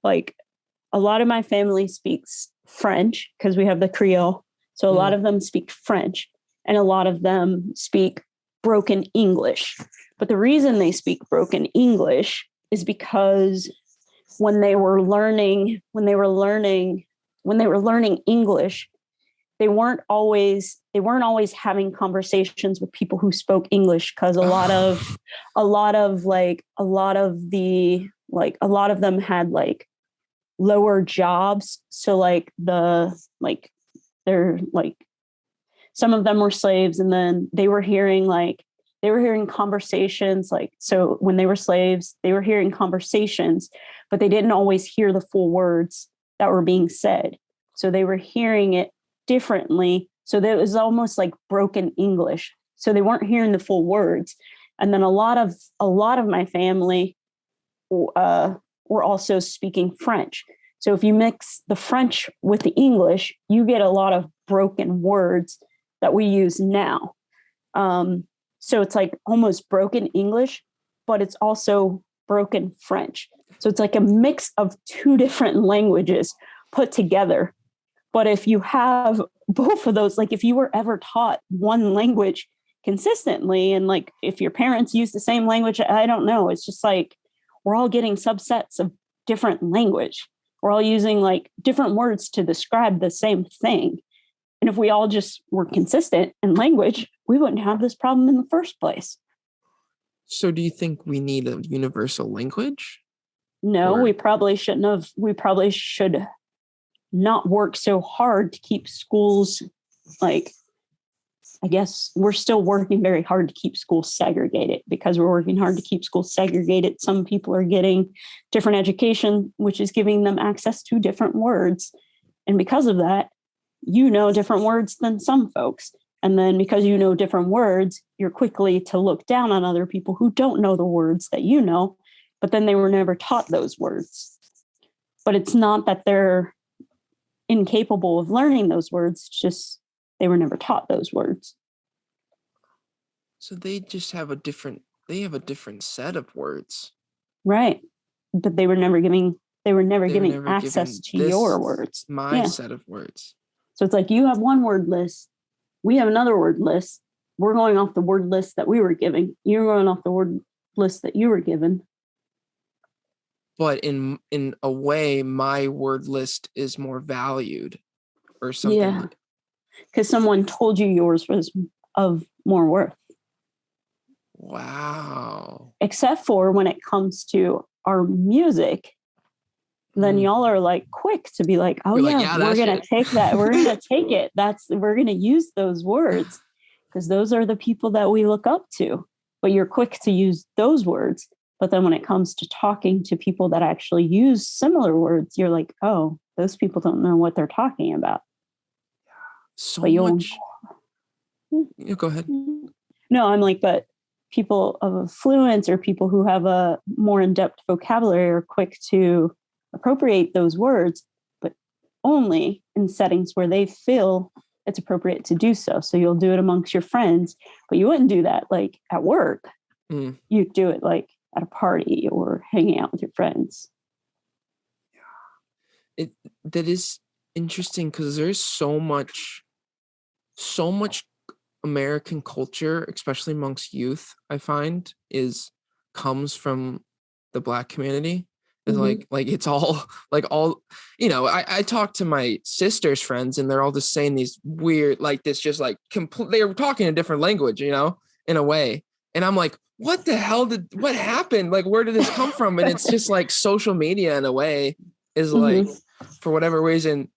A: like, a lot of my family speaks French because we have the Creole. So a lot of them speak French, and a lot of them speak broken English. But the reason they speak broken English is because when they were learning English, they weren't always having conversations with people who spoke English, because a lot of them had like lower jobs. So some of them were slaves, and then they were hearing conversations. So when they were slaves, they were hearing conversations, but they didn't always hear the full words that were being said. So they were hearing it differently. So that was almost like broken English. So they weren't hearing the full words. And then a lot of my family were also speaking French. So if you mix the French with the English, you get a lot of broken words that we use now. So it's like almost broken English, but it's also broken French. So it's like a mix of two different languages put together. But if you have both of those, like if you were ever taught one language consistently, and like if your parents use the same language, I don't know, it's just like we're all getting subsets of different language. We're all using like different words to describe the same thing. And if we all just were consistent in language, we wouldn't have this problem in the first place.
B: So do you think we need a universal language?
A: No, we probably shouldn't have. We probably should not work so hard to keep schools, like, I guess we're still working very hard to keep schools segregated. Because we're working hard to keep schools segregated, some people are getting different education, which is giving them access to different words. And because of that, you know different words than some folks. And then because you know different words, you're quickly to look down on other people who don't know the words that you know, but then they were never taught those words. But it's not that they're incapable of learning those words, it's just they were never taught those words.
B: So they just have a different set of words.
A: Right. But they were never giving access to your words.
B: My set of words.
A: So it's like you have one word list, we have another word list. We're going off the word list that we were giving. You're going off the word list that you were given.
B: But in a way, my word list is more valued or something.
A: Yeah. Because someone told you yours was of more worth.
B: Wow.
A: Except for when it comes to our music, then y'all are like quick to be like, oh, yeah, we're going to take that. We're going to take it. We're going to use those words because those are the people that we look up to. But you're quick to use those words. But then when it comes to talking to people that actually use similar words, you're like, oh, those people don't know what they're talking about.
B: So much. You go ahead.
A: No, I'm like, but people of affluence or people who have a more in-depth vocabulary are quick to appropriate those words, but only in settings where they feel it's appropriate to do so. So you'll do it amongst your friends, but you wouldn't do that like at work. You do it like at a party or hanging out with your friends.
B: That is interesting because there's so much American culture, especially amongst youth, I find comes from the Black community. It's like it's all I talk to my sister's friends and they're all just saying these weird, like this, just like they were talking a different language, in a way. And I'm like, what the hell what happened? Like, where did this come from? And it's just like social media in a way is like, for whatever reason,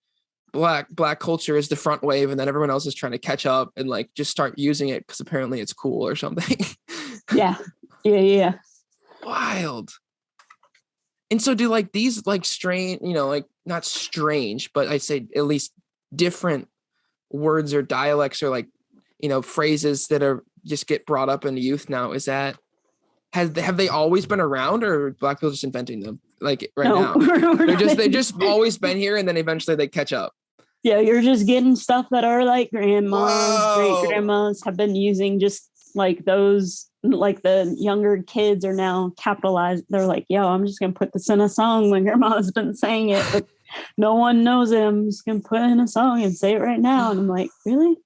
B: black culture is the front wave and then everyone else is trying to catch up and like just start using it because apparently it's cool or something.
A: Yeah.
B: Wild. And so do like these like strange, like not strange, but I say at least different words or dialects or like, phrases that are just get brought up in the youth now. Have they always been around or are Black people just inventing them like right now? They've just always been here and then eventually they catch up.
A: Yeah, you're just getting stuff that are like grandmas, great grandmas have been using, just like those, like the younger kids are now capitalized. They're like, yo, I'm just going to put this in a song. My grandma's been saying it, but no one knows it. I'm just going to put it in a song and say it right now. And I'm like, really?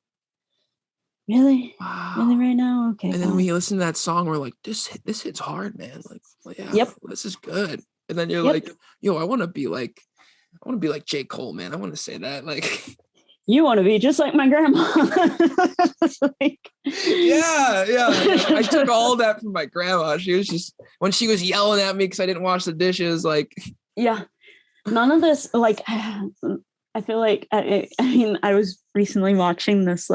A: Wow. Really right now? Okay.
B: And then we listen to that song, we're like, this hits hard, man. Like, yeah, this is good. And then you're like, yo, I want to be like J. Cole, man. I want to say that. Like,
A: you want to be just like my grandma.
B: Yeah. I took all that from my grandma. She was just, when she was yelling at me because I didn't wash the dishes, like.
A: Yeah. None of this, like, I feel like, I mean, I was recently watching this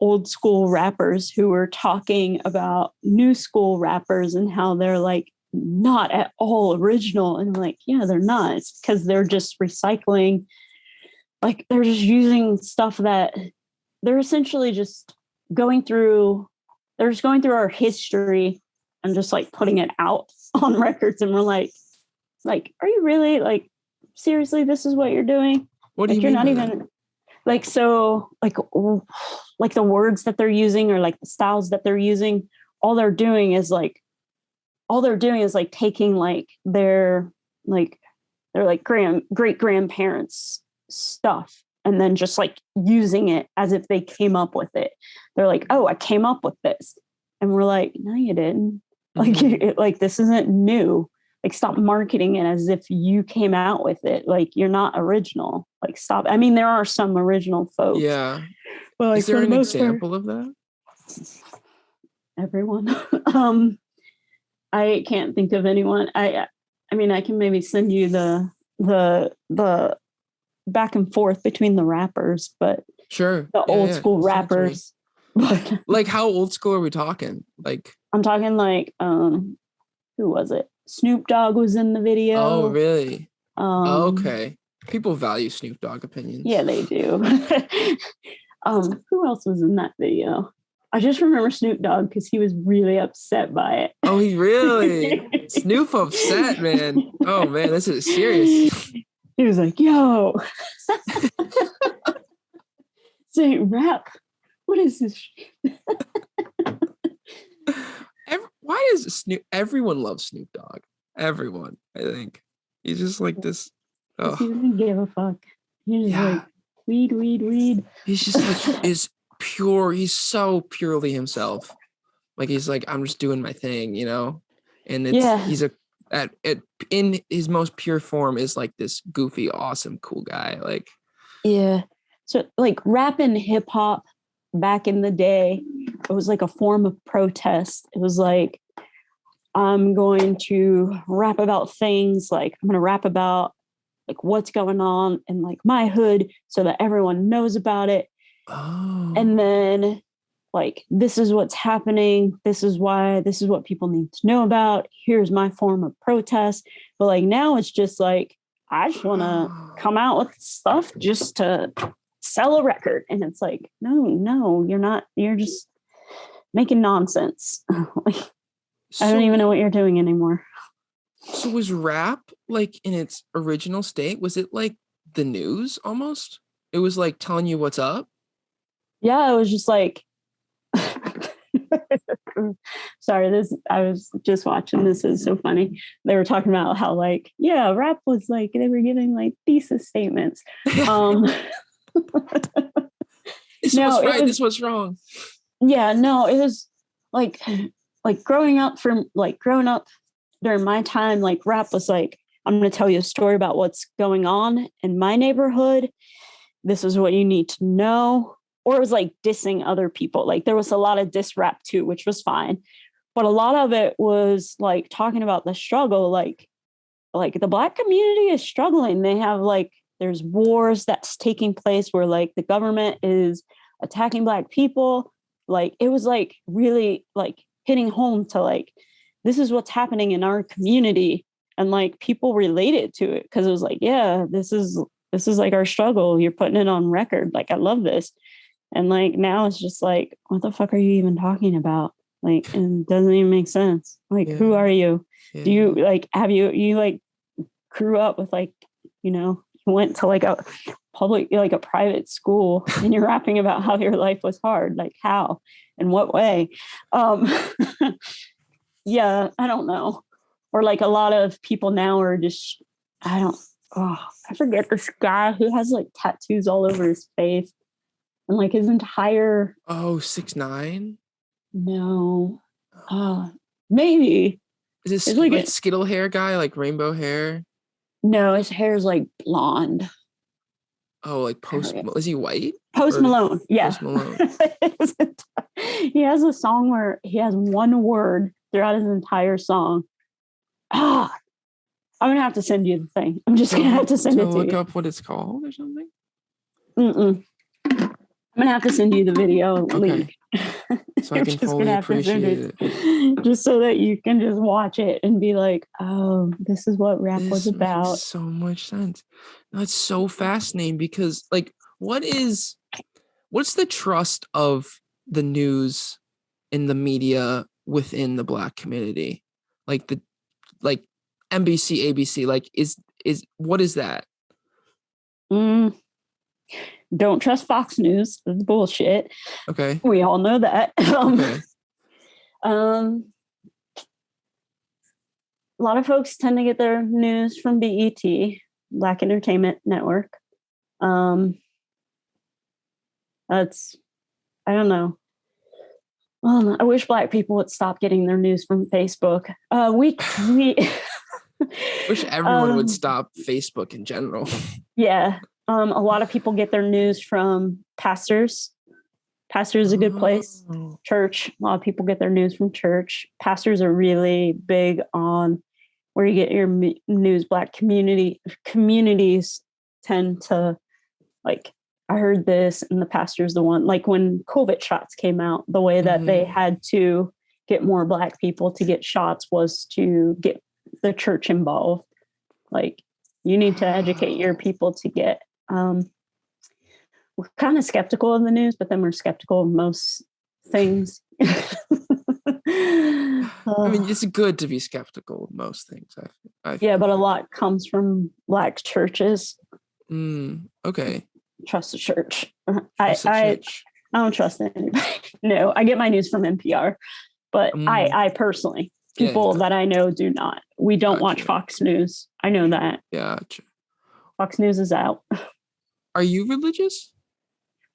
A: old school rappers who were talking about new school rappers and how they're like not at all original. And I'm like, yeah, they're not. It's because they're just recycling. Like they're just using stuff that they're essentially just going through our history and just like putting it out on records. And we're like, are you really like, seriously, this is what you're doing?
B: What do you mean? You're not even
A: like, so like the words that they're using or like the styles that they're using, all they're doing is like taking like their great grandparents stuff and then just like using it as if they came up with it. They're like, oh, I came up with this. And we're like, no, you didn't. Like, this isn't new. Like, stop marketing it as if you came out with it. Like, you're not original. Like, stop. I mean, there are some original folks.
B: Yeah.
A: But like,
B: is there an example of that?
A: Everyone. I can't think of anyone. I mean, I can maybe send you the back and forth between the rappers, but
B: sure,
A: the old school rappers.
B: Like, how old school are we talking? Like,
A: I'm talking like, who was it? Snoop Dogg was in the video.
B: Oh, really? Okay. People value Snoop Dogg opinions.
A: Yeah, they do. Who else was in that video? I just remember Snoop Dogg because he was really upset by it.
B: Oh, he really? Snoop upset, man. Oh, man, this is serious.
A: He was like, yo. Saying rap. What is this?
B: Why is Snoop? Everyone loves Snoop Dogg. Everyone, I think. He's just like this.
A: Oh. He doesn't give a fuck. He's just like, weed. He's just
B: like, is pure. He's so purely himself. Like, he's like, I'm just doing my thing, And he's in his most pure form is like this goofy, awesome, cool guy. Like,
A: yeah. So like rap and hip hop back in the day, it was like a form of protest. It was like, I'm going to rap about things, like I'm going to rap about like what's going on in like my hood so that everyone knows about it.
B: Oh.
A: And then like, this is what's happening. This is why, this is what people need to know about. Here's my form of protest. But like now it's just like, I just want to come out with stuff just to sell a record. And it's like, no, you're not, you're just making nonsense. Like, I don't even know what you're doing anymore.
B: So was rap like in its original state? Was it like the news almost? It was like telling you what's up?
A: Yeah, it was just like, sorry, I was just watching this. Is so funny. They were talking about how like, yeah, rap was like, they were giving like thesis statements.
B: This was right, this was wrong.
A: Yeah, no, it was like growing up during my time, like rap was like, I'm going to tell you a story about what's going on in my neighborhood. This is what you need to know. Or it was like dissing other people. Like there was a lot of diss rap too, which was fine. But a lot of it was like talking about the struggle. Like the Black community is struggling. They have like, there's wars that's taking place where like the government is attacking Black people. Like it was like really like hitting home to like, this is what's happening in our community. And like people related to it because it was like, yeah, this is like our struggle. You're putting it on record. Like, I love this. And like now it's just like, what the fuck are you even talking about? Like, and it doesn't even make sense. Like, who are you? Yeah. Do you like, have you like grew up with like, you went to like a public, like a private school and you're rapping about how your life was hard? Like how, in what way? Yeah, I don't know. Or like a lot of people now are just, I forget this guy who has like tattoos all over his face. And like his entire
B: 6ix9ine?
A: No. Maybe.
B: Is this like Skittle hair guy, like rainbow hair?
A: No, his hair is like blonde.
B: Oh, like is he white?
A: Post Malone. Yeah.
B: Post Malone.
A: He has a song where he has one word throughout his entire song. I'm gonna have to send you the thing. I'm just gonna have to send it to you.
B: Look up what it's called or something.
A: I'm gonna have to send you the video link.
B: So I can fully appreciate it.
A: Just so that you can just watch it and be like, oh, this is what rap was about.
B: Makes so much sense. That's so fascinating because like what's the trust of the news in the media within the Black community? Like NBC, ABC, like is what is that?
A: Don't trust Fox News. It's bullshit.
B: Okay.
A: We all know that.
B: Okay.
A: A lot of folks tend to get their news from BET, Black Entertainment Network. That's, I don't know. I wish Black people would stop getting their news from Facebook. We
B: wish everyone would stop Facebook in general.
A: Yeah. A lot of people get their news from pastors. Pastor is a good place. Church. A lot of people get their news from church. Pastors are really big on where you get your news. Black communities tend to like, I heard this and the pastor's the one, like when COVID shots came out, the way that they had to get more Black people to get shots was to get the church involved. Like you need to educate your people to get, we're kind of skeptical of the news, but then we're skeptical of most things.
B: I mean, it's good to be skeptical of most things. I
A: yeah, but a lot comes from Black churches.
B: Okay.
A: Trust the church. I don't trust anybody. No, I get my news from NPR, but I personally, people that I know do not. We don't watch Fox News. I know that.
B: Yeah.
A: Fox News is out.
B: Are you religious?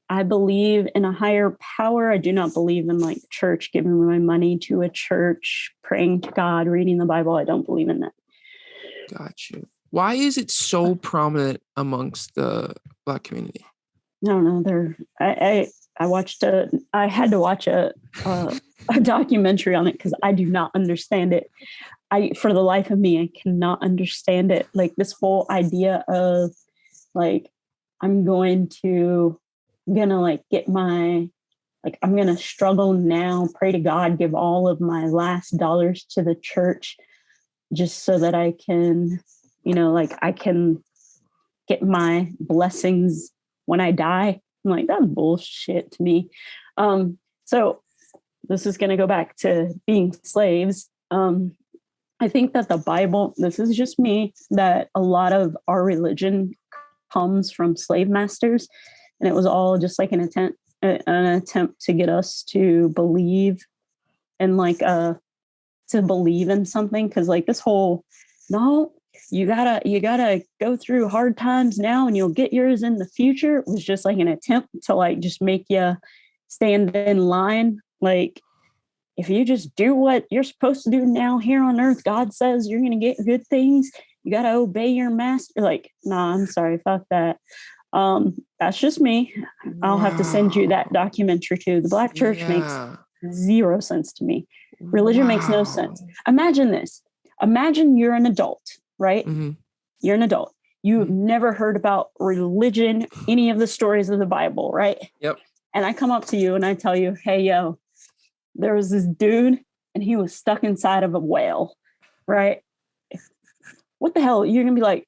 A: I believe in a higher power. I do not believe in like church, giving my money to a church, praying to God, reading the Bible. I don't believe in that.
B: Got you. Why is it so prominent amongst the Black community?
A: I don't know. I had to watch a a documentary on it because I do not understand it. For the life of me, I cannot understand it. Like this whole idea of like, I'm gonna like get my, like, I'm going to struggle now, pray to God, give all of my last dollars to the church just so that I can, like I can get my blessings when I die. I'm like, that's bullshit to me. So this is going to go back to being slaves. I think that the Bible, this is just me, that a lot of our religion comes from slave masters, and it was all just like an attempt to get us to believe and like to believe in something. Because like this whole, no, you gotta go through hard times now and you'll get yours in the future, was just like an attempt to like just make you stand in line. Like if you just do what you're supposed to do now here on earth, God says you're gonna get good things. You gotta obey your master. Like, nah, I'm sorry, fuck that. That's just me. I'll have to send you that documentary too. The Black church makes zero sense to me. Religion makes no sense. Imagine this. Imagine you're an adult, right? Mm-hmm. You're an adult. You've never heard about religion, any of the stories of the Bible, right?
B: Yep.
A: And I come up to you and I tell you, hey, yo, there was this dude and he was stuck inside of a whale, right? What the hell? You're going to be like,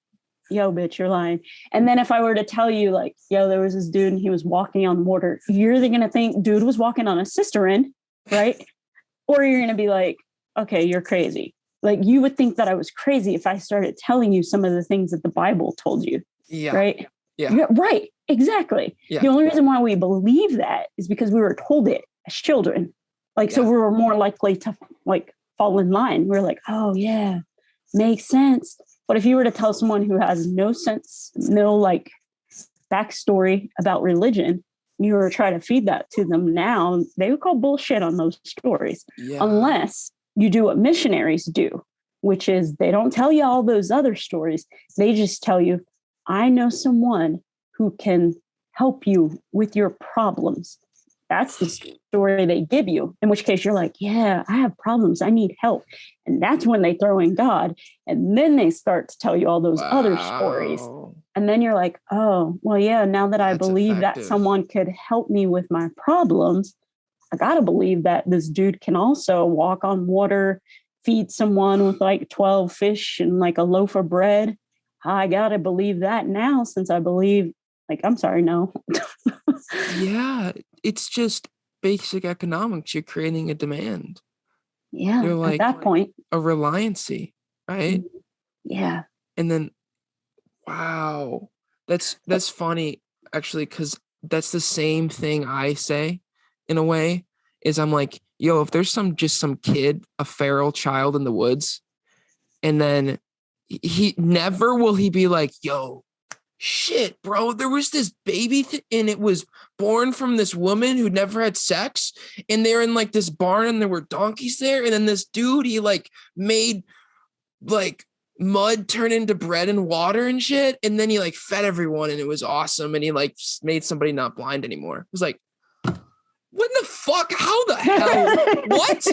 A: yo, bitch, you're lying. And then if I were to tell you like, yo, there was this dude and he was walking on water, you're going to think dude was walking on a cistern, right? Or you're going to be like, okay, you're crazy. Like you would think that I was crazy if I started telling you some of the things that the Bible told you.
B: Yeah.
A: Right.
B: Yeah.
A: Right. Exactly. Yeah. The only reason why we believe that is because we were told it as children. Like, so we were more likely to like fall in line. We're like, oh yeah, makes sense. But if you were to tell someone who has no sense, no like backstory about religion, you were trying to feed that to them now, they would call bullshit on those stories. Yeah. Unless you do what missionaries do, which is they don't tell you all those other stories. They just tell you, I know someone who can help you with your problems. That's the story they give you, in which case you're like, yeah, I have problems. I need help. And that's when they throw in God. And then they start to tell you all those other stories. And then you're like, oh, well, yeah, now that I believe that someone could help me with my problems, I got to believe that this dude can also walk on water, feed someone with like 12 fish and like a loaf of bread. I got to believe that now since I believe, like, I'm sorry, no.
B: Yeah, it's just basic economics. You're creating a demand.
A: Yeah, you're like at that point.
B: A reliancy, right?
A: Yeah.
B: And then, wow, that's funny, actually, because that's the same thing I say in a way, is I'm like, yo, if there's some kid, a feral child in the woods, and then he never will he be like, yo, shit, bro, there was this baby and it was born from this woman who never had sex, and they're in like this barn and there were donkeys there, and then this dude, he like made like mud turn into bread and water and shit, and then he like fed everyone and it was awesome, and he like made somebody not blind anymore. It was like, what the fuck? How the hell? What?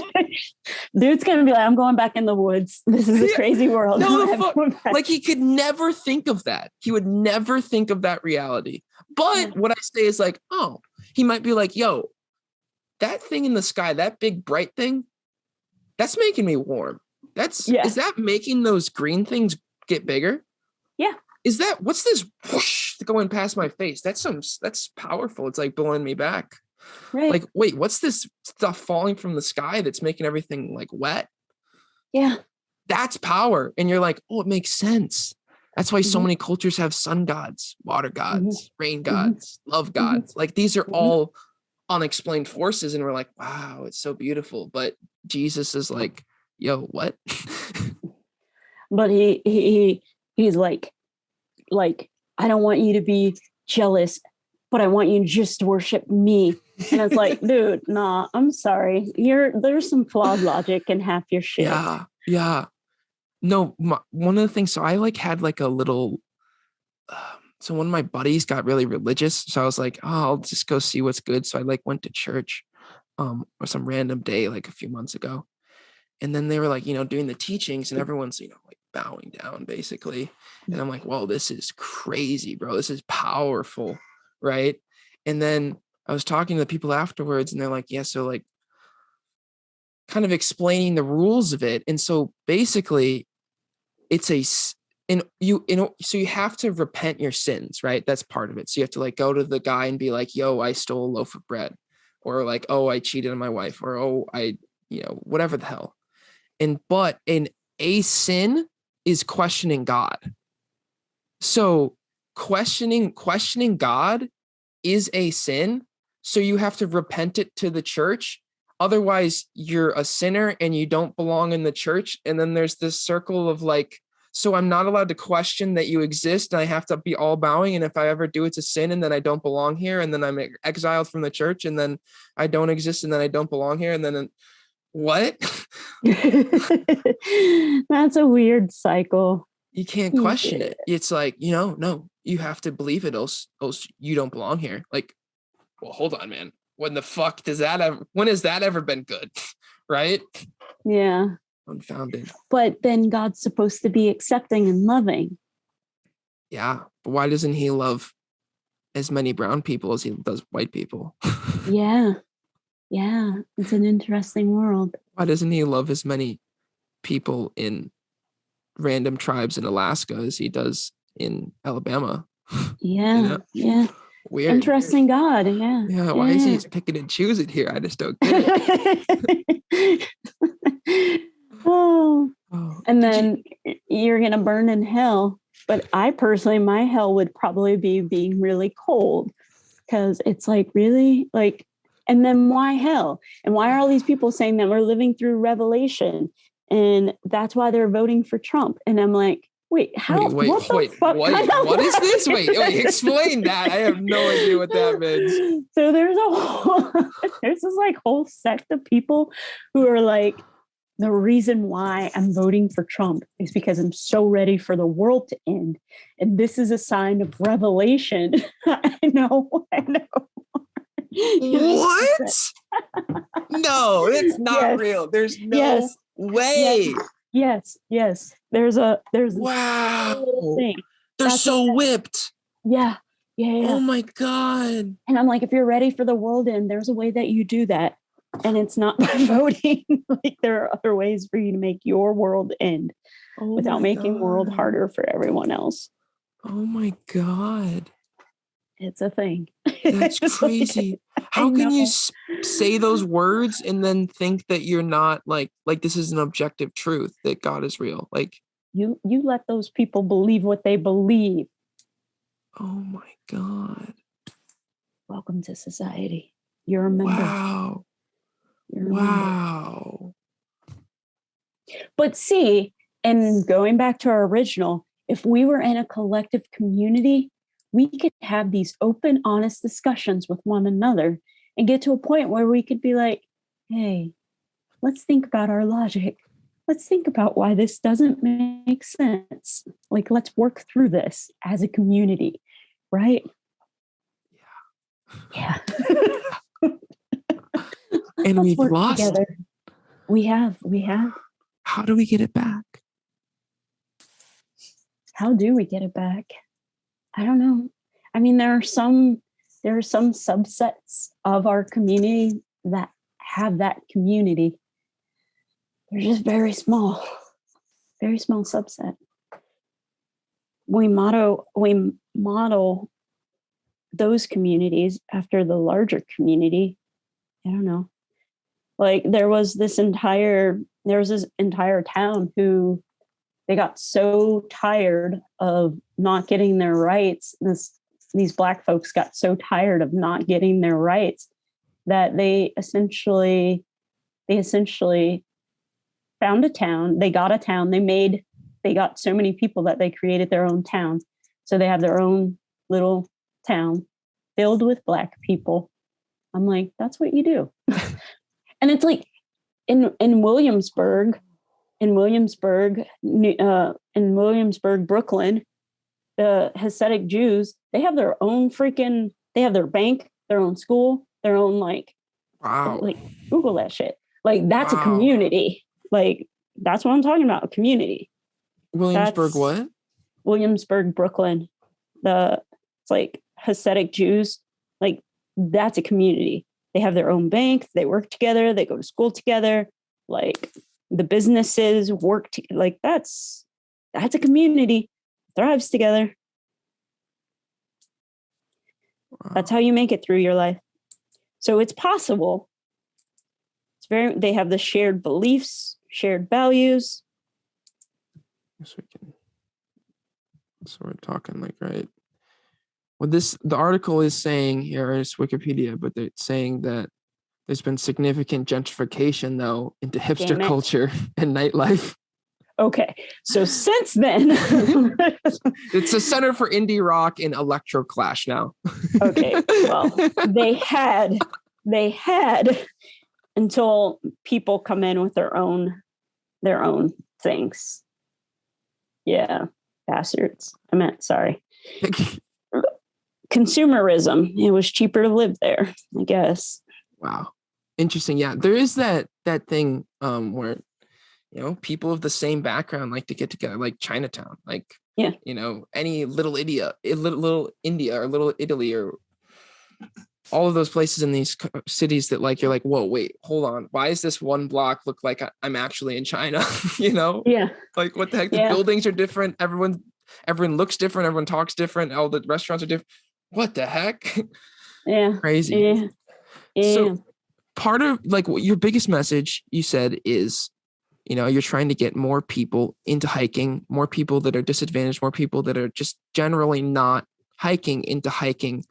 A: Dude's gonna be like, I'm going back in the woods. This is a crazy world.
B: No, the fuck. Like he could never think of that. He would never think of that reality. But what I say is like, oh, he might be like, yo, that thing in the sky, that big bright thing, that's making me warm. Is that making those green things get bigger?
A: Yeah.
B: What's this whoosh going past my face? That's powerful. It's like blowing me back. Right. Like, wait, what's this stuff falling from the sky that's making everything like wet?
A: Yeah.
B: That's power. And you're like, oh, it makes sense. That's why so many cultures have sun gods, water gods, rain gods, love gods. Like these are all unexplained forces. And we're like, wow, it's so beautiful. But Jesus is like, yo, what?
A: But he's like, I don't want you to be jealous, but I want you just to worship me. And it's like, dude, nah, I'm sorry. There's some flawed logic in half your shit.
B: Yeah. No, one of the things, so I like had like a little, so one of my buddies got really religious. So I was like, oh, I'll just go see what's good. So I like went to church. or some random day like a few months ago. And then they were like, doing the teachings and everyone's, like bowing down basically. And I'm like, whoa, this is crazy, bro. This is powerful. Right. And then I was talking to the people afterwards and they're like, yeah, so like kind of explaining the rules of it. And so basically it's so you have to repent your sins, right? That's part of it. So you have to like go to the guy and be like, yo, I stole a loaf of bread, or like, oh, I cheated on my wife, or, oh, I, whatever the hell. But a sin is questioning God. So questioning God is a sin. So you have to repent it to the church. Otherwise, you're a sinner and you don't belong in the church. And then there's this circle of like, so I'm not allowed to question that you exist and I have to be all bowing. And if I ever do, it's a sin and then I don't belong here. And then I'm exiled from the church and then I don't exist and then I don't belong here. And then what?
A: That's a weird cycle.
B: You can't question it. It's like, no, you have to believe it. Else you don't belong here. Like, well, hold on, man. When the fuck when has that ever been good? Right?
A: Yeah.
B: Unfounded.
A: But then God's supposed to be accepting and loving.
B: Yeah. But why doesn't he love as many brown people as he does white people?
A: Yeah. Yeah. It's an interesting world.
B: Why doesn't he love as many people in random tribes in Alaska as he does in Alabama?
A: Yeah. Yeah.
B: Weird.
A: Interesting God. Yeah.
B: Yeah. Why is he picking and choosing here? I just don't get it.
A: And then you're going to burn in hell. But I personally, my hell would probably be being really cold, because it's like, really? Like, and then why hell? And why are all these people saying that we're living through revelation? And that's why they're voting for Trump. And I'm like, wait, how?
B: Wait, what is this? Wait, explain that. I have no idea what that means.
A: So there's this like whole sect of people who are like, the reason why I'm voting for Trump is because I'm so ready for the world to end. And this is a sign of revelation. I know.
B: What? No, that's not real. There's no way.
A: Yes. There's
B: wow.
A: Thing.
B: They're so whipped.
A: Yeah.
B: Oh my God.
A: And I'm like, if you're ready for the world end, there's a way that you do that. And it's not by voting. Like, there are other ways for you to make your world end without making the world harder for everyone else.
B: Oh my God.
A: It's a thing.
B: That's crazy. How can you say those words and then think that you're not like this is an objective truth, that God is real? Like,
A: you let those people believe what they believe.
B: Oh my God.
A: Welcome to society. You're a member.
B: Wow. Wow.
A: But see, and going back to our original, if we were in a collective community, we could have these open, honest discussions with one another and get to a point where we could be like, hey, let's think about our logic. Let's think about why this doesn't make sense. Like, let's work through this as a community, right? Yeah.
B: And we've lost.
A: Together. We have.
B: How do we get it back?
A: How do we get it back? I don't know. I mean, there are some subsets of our community that have that community. They're just very small subset. We model those communities after the larger community. I don't know. Like, there was this entire town who, they got so tired of not getting their rights. These Black folks got so tired of not getting their rights that they essentially found a town. They got a town. They got so many people that they created their own town. So they have their own little town filled with Black people. I'm like, that's what you do. And it's like in Williamsburg, Brooklyn, the Hasidic Jews, they have their own they have their bank, their own school, their own like
B: Wow.
A: Like, Google that shit. Like, that's a
B: Wow.
A: community. Like, that's what I'm talking about, a community.
B: Williamsburg,
A: That's
B: what?
A: Williamsburg, Brooklyn. It's like Hasidic Jews. Like, that's a community. They have their own bank. They work together. They go to school together. Like, the businesses work like, that's a community. Thrives together.
B: Wow.
A: That's how you make it through your life. So it's possible. They have the shared beliefs, shared values.
B: Yes, we can. So we're talking like, right. Well, the article is saying here is Wikipedia, but they're saying that there's been significant gentrification though into hipster culture and nightlife.
A: Okay, so since then,
B: it's a center for indie rock and electro clash now.
A: Okay, well, they had until people come in with their own things. Yeah, bastards. Sorry. Consumerism. It was cheaper to live there, I guess.
B: Wow, interesting. Yeah, there is that thing where, you know, people of the same background like to get together, like Chinatown, like,
A: yeah,
B: you know, any little India or little Italy or all of those places in these cities that like, you're like, whoa, wait, hold on. Why is this one block look like I'm actually in China? You know?
A: Yeah.
B: Like, what the heck? The buildings are different. Everyone looks different. Everyone talks different. All the restaurants are different. What the heck?
A: Yeah.
B: Crazy.
A: Yeah. Yeah.
B: So part of like what your biggest message you said is, you know, you're trying to get more people into hiking, more people that are disadvantaged, more people that are just generally not hiking into hiking.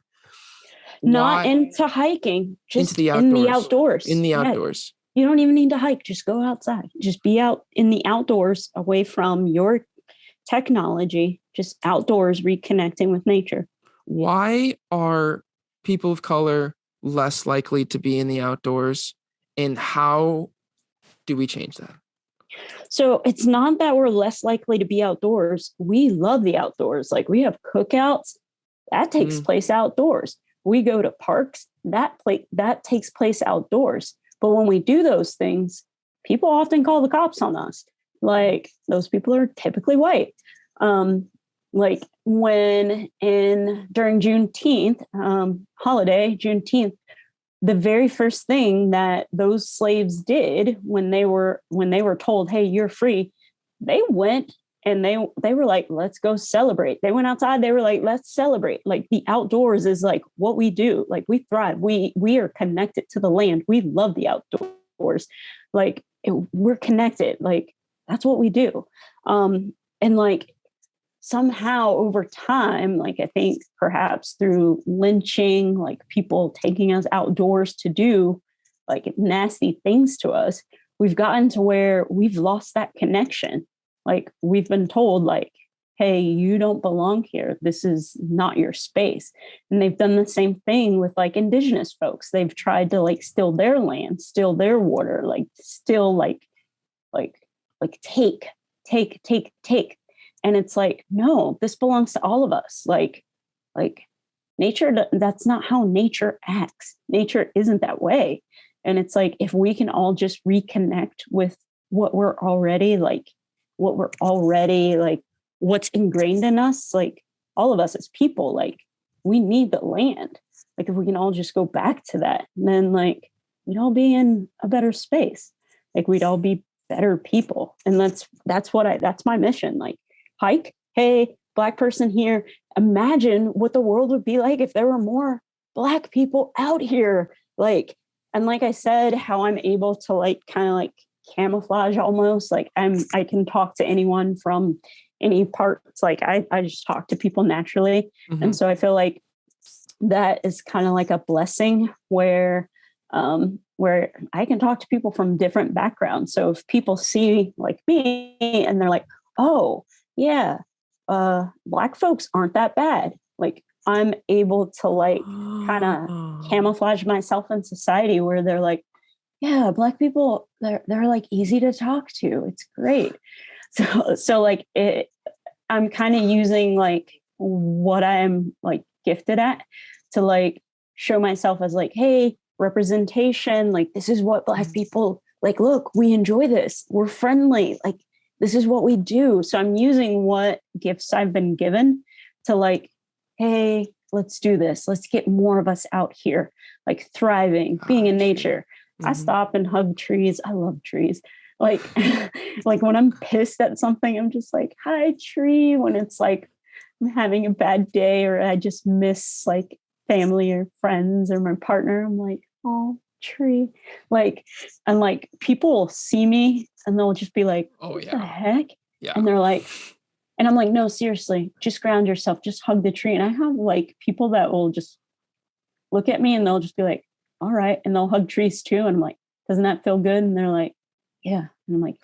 A: Not into hiking, just
B: into the outdoors.
A: In the outdoors. You don't even need to hike. Just go outside. Just be out in the outdoors, away from your technology, just outdoors, reconnecting with nature.
B: Why are people of color less likely to be in the outdoors, and how do we change that?
A: So it's not that we're less likely to be outdoors. We love the outdoors. Like, we have cookouts that takes place outdoors. We go to parks that takes place outdoors. But when we do those things, people often call the cops on us. Like, those people are typically white. Like, during Juneteenth holiday, Juneteenth, the very first thing that those slaves did when they were told, hey, you're free, they went and they were like, let's go celebrate. They went outside. They were like, let's celebrate. Like, the outdoors is like what we do. Like, we thrive. We are connected to the land. We love the outdoors. Like, we're connected. Like, that's what we do. And like, somehow over time, like, I think perhaps through lynching, like people taking us outdoors to do like nasty things to us, we've gotten to where we've lost that connection. Like, we've been told, like, hey, you don't belong here. This is not your space. And they've done the same thing with like indigenous folks. They've tried to like steal their land, steal their water, like still like take. And it's like, no, this belongs to all of us. Like nature, that's not how nature acts. Nature isn't that way. And it's like, if we can all just reconnect with what we're already like, what's ingrained in us, like all of us as people, like, we need the land. Like, if we can all just go back to that, then like, we'd all be in a better space. Like, we'd all be better people. And that's my mission. Like, hike. Hey, Black person here. Imagine what the world would be like if there were more Black people out here. Like, and like I said, how I'm able to like kind of like camouflage almost, like I can talk to anyone from any parts. Like, I just talk to people naturally. Mm-hmm. And so I feel like that is kind of like a blessing where I can talk to people from different backgrounds. So if people see like me and they're like, oh yeah, Black folks aren't that bad. Like, I'm able to like kind of camouflage myself in society where they're like, yeah, Black people, they're like easy to talk to. It's great. So like I'm kind of using like what I'm like gifted at to like show myself as like, hey, representation. Like, this is what Black people, like, look, we enjoy this. We're friendly. Like, this is what we do. So I'm using what gifts I've been given to like, hey, let's do this. Let's get more of us out here, like thriving, being in nature. I stop and hug trees. I love trees. Like, like when I'm pissed at something, I'm just like, hi, tree. When it's like I'm having a bad day or I just miss like family or friends or my partner, I'm like, oh, tree. Like, and like people will see me and they'll just be like, oh, what the heck? Yeah. And they're like, and I'm like, no, seriously, just ground yourself, just hug the tree. And I have like people that will just look at me and they'll just be like, all right. And they'll hug trees too. And I'm like, doesn't that feel good? And they're like, yeah. And I'm like,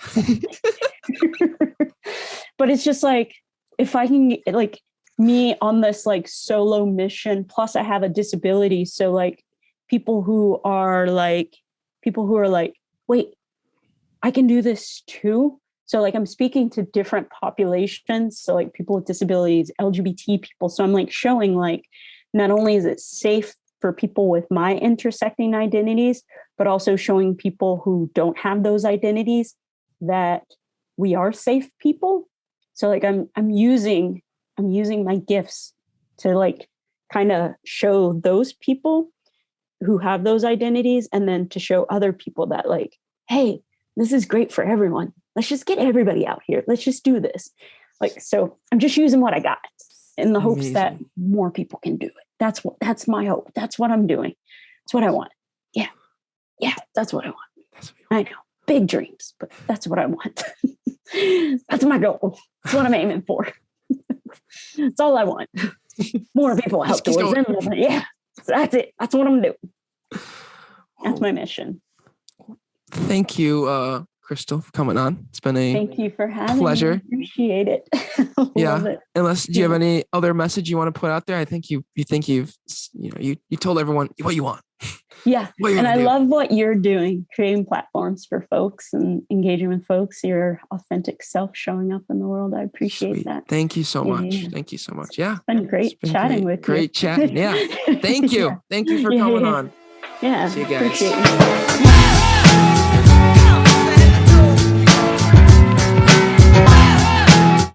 A: but it's just like, if I can get like me on this like solo mission, plus I have a disability. So like people who are like, wait, I can do this too. So like I'm speaking to different populations. So like people with disabilities, LGBT people. So I'm like showing like, not only is it safe for people with my intersecting identities, but also showing people who don't have those identities that we are safe people. So like I'm using my gifts to like kind of show those people who have those identities, and then to show other people that like, hey, this is great for everyone. Let's just get everybody out here. Let's just do this. Like, so I'm just using what I got in the hopes that more people can do it. That's my hope. That's what I'm doing. That's what I want. Yeah. Yeah. That's what I want. I know. Big dreams, but that's what I want. That's my goal. That's what I'm aiming for. That's all I want. More people outdoors. Yeah. That's it. That's what I'm doing. That's my mission.
C: Thank you, Crystal, for coming on. It's been a
A: thank you for having
C: pleasure.
A: Me. Appreciate it.
C: Yeah.
A: Love it.
C: Unless, do you have any other message you want to put out there? I think you told everyone what you want.
A: Yeah. And I love what you're doing, creating platforms for folks and engaging with folks, your authentic self showing up in the world. I appreciate that.
C: Thank you so much. Yeah. Thank you so much. Yeah.
A: It's been great chatting with you.
C: Great chatting. Yeah. Thank you. Thank you for coming on.
A: Yeah.
C: See you guys.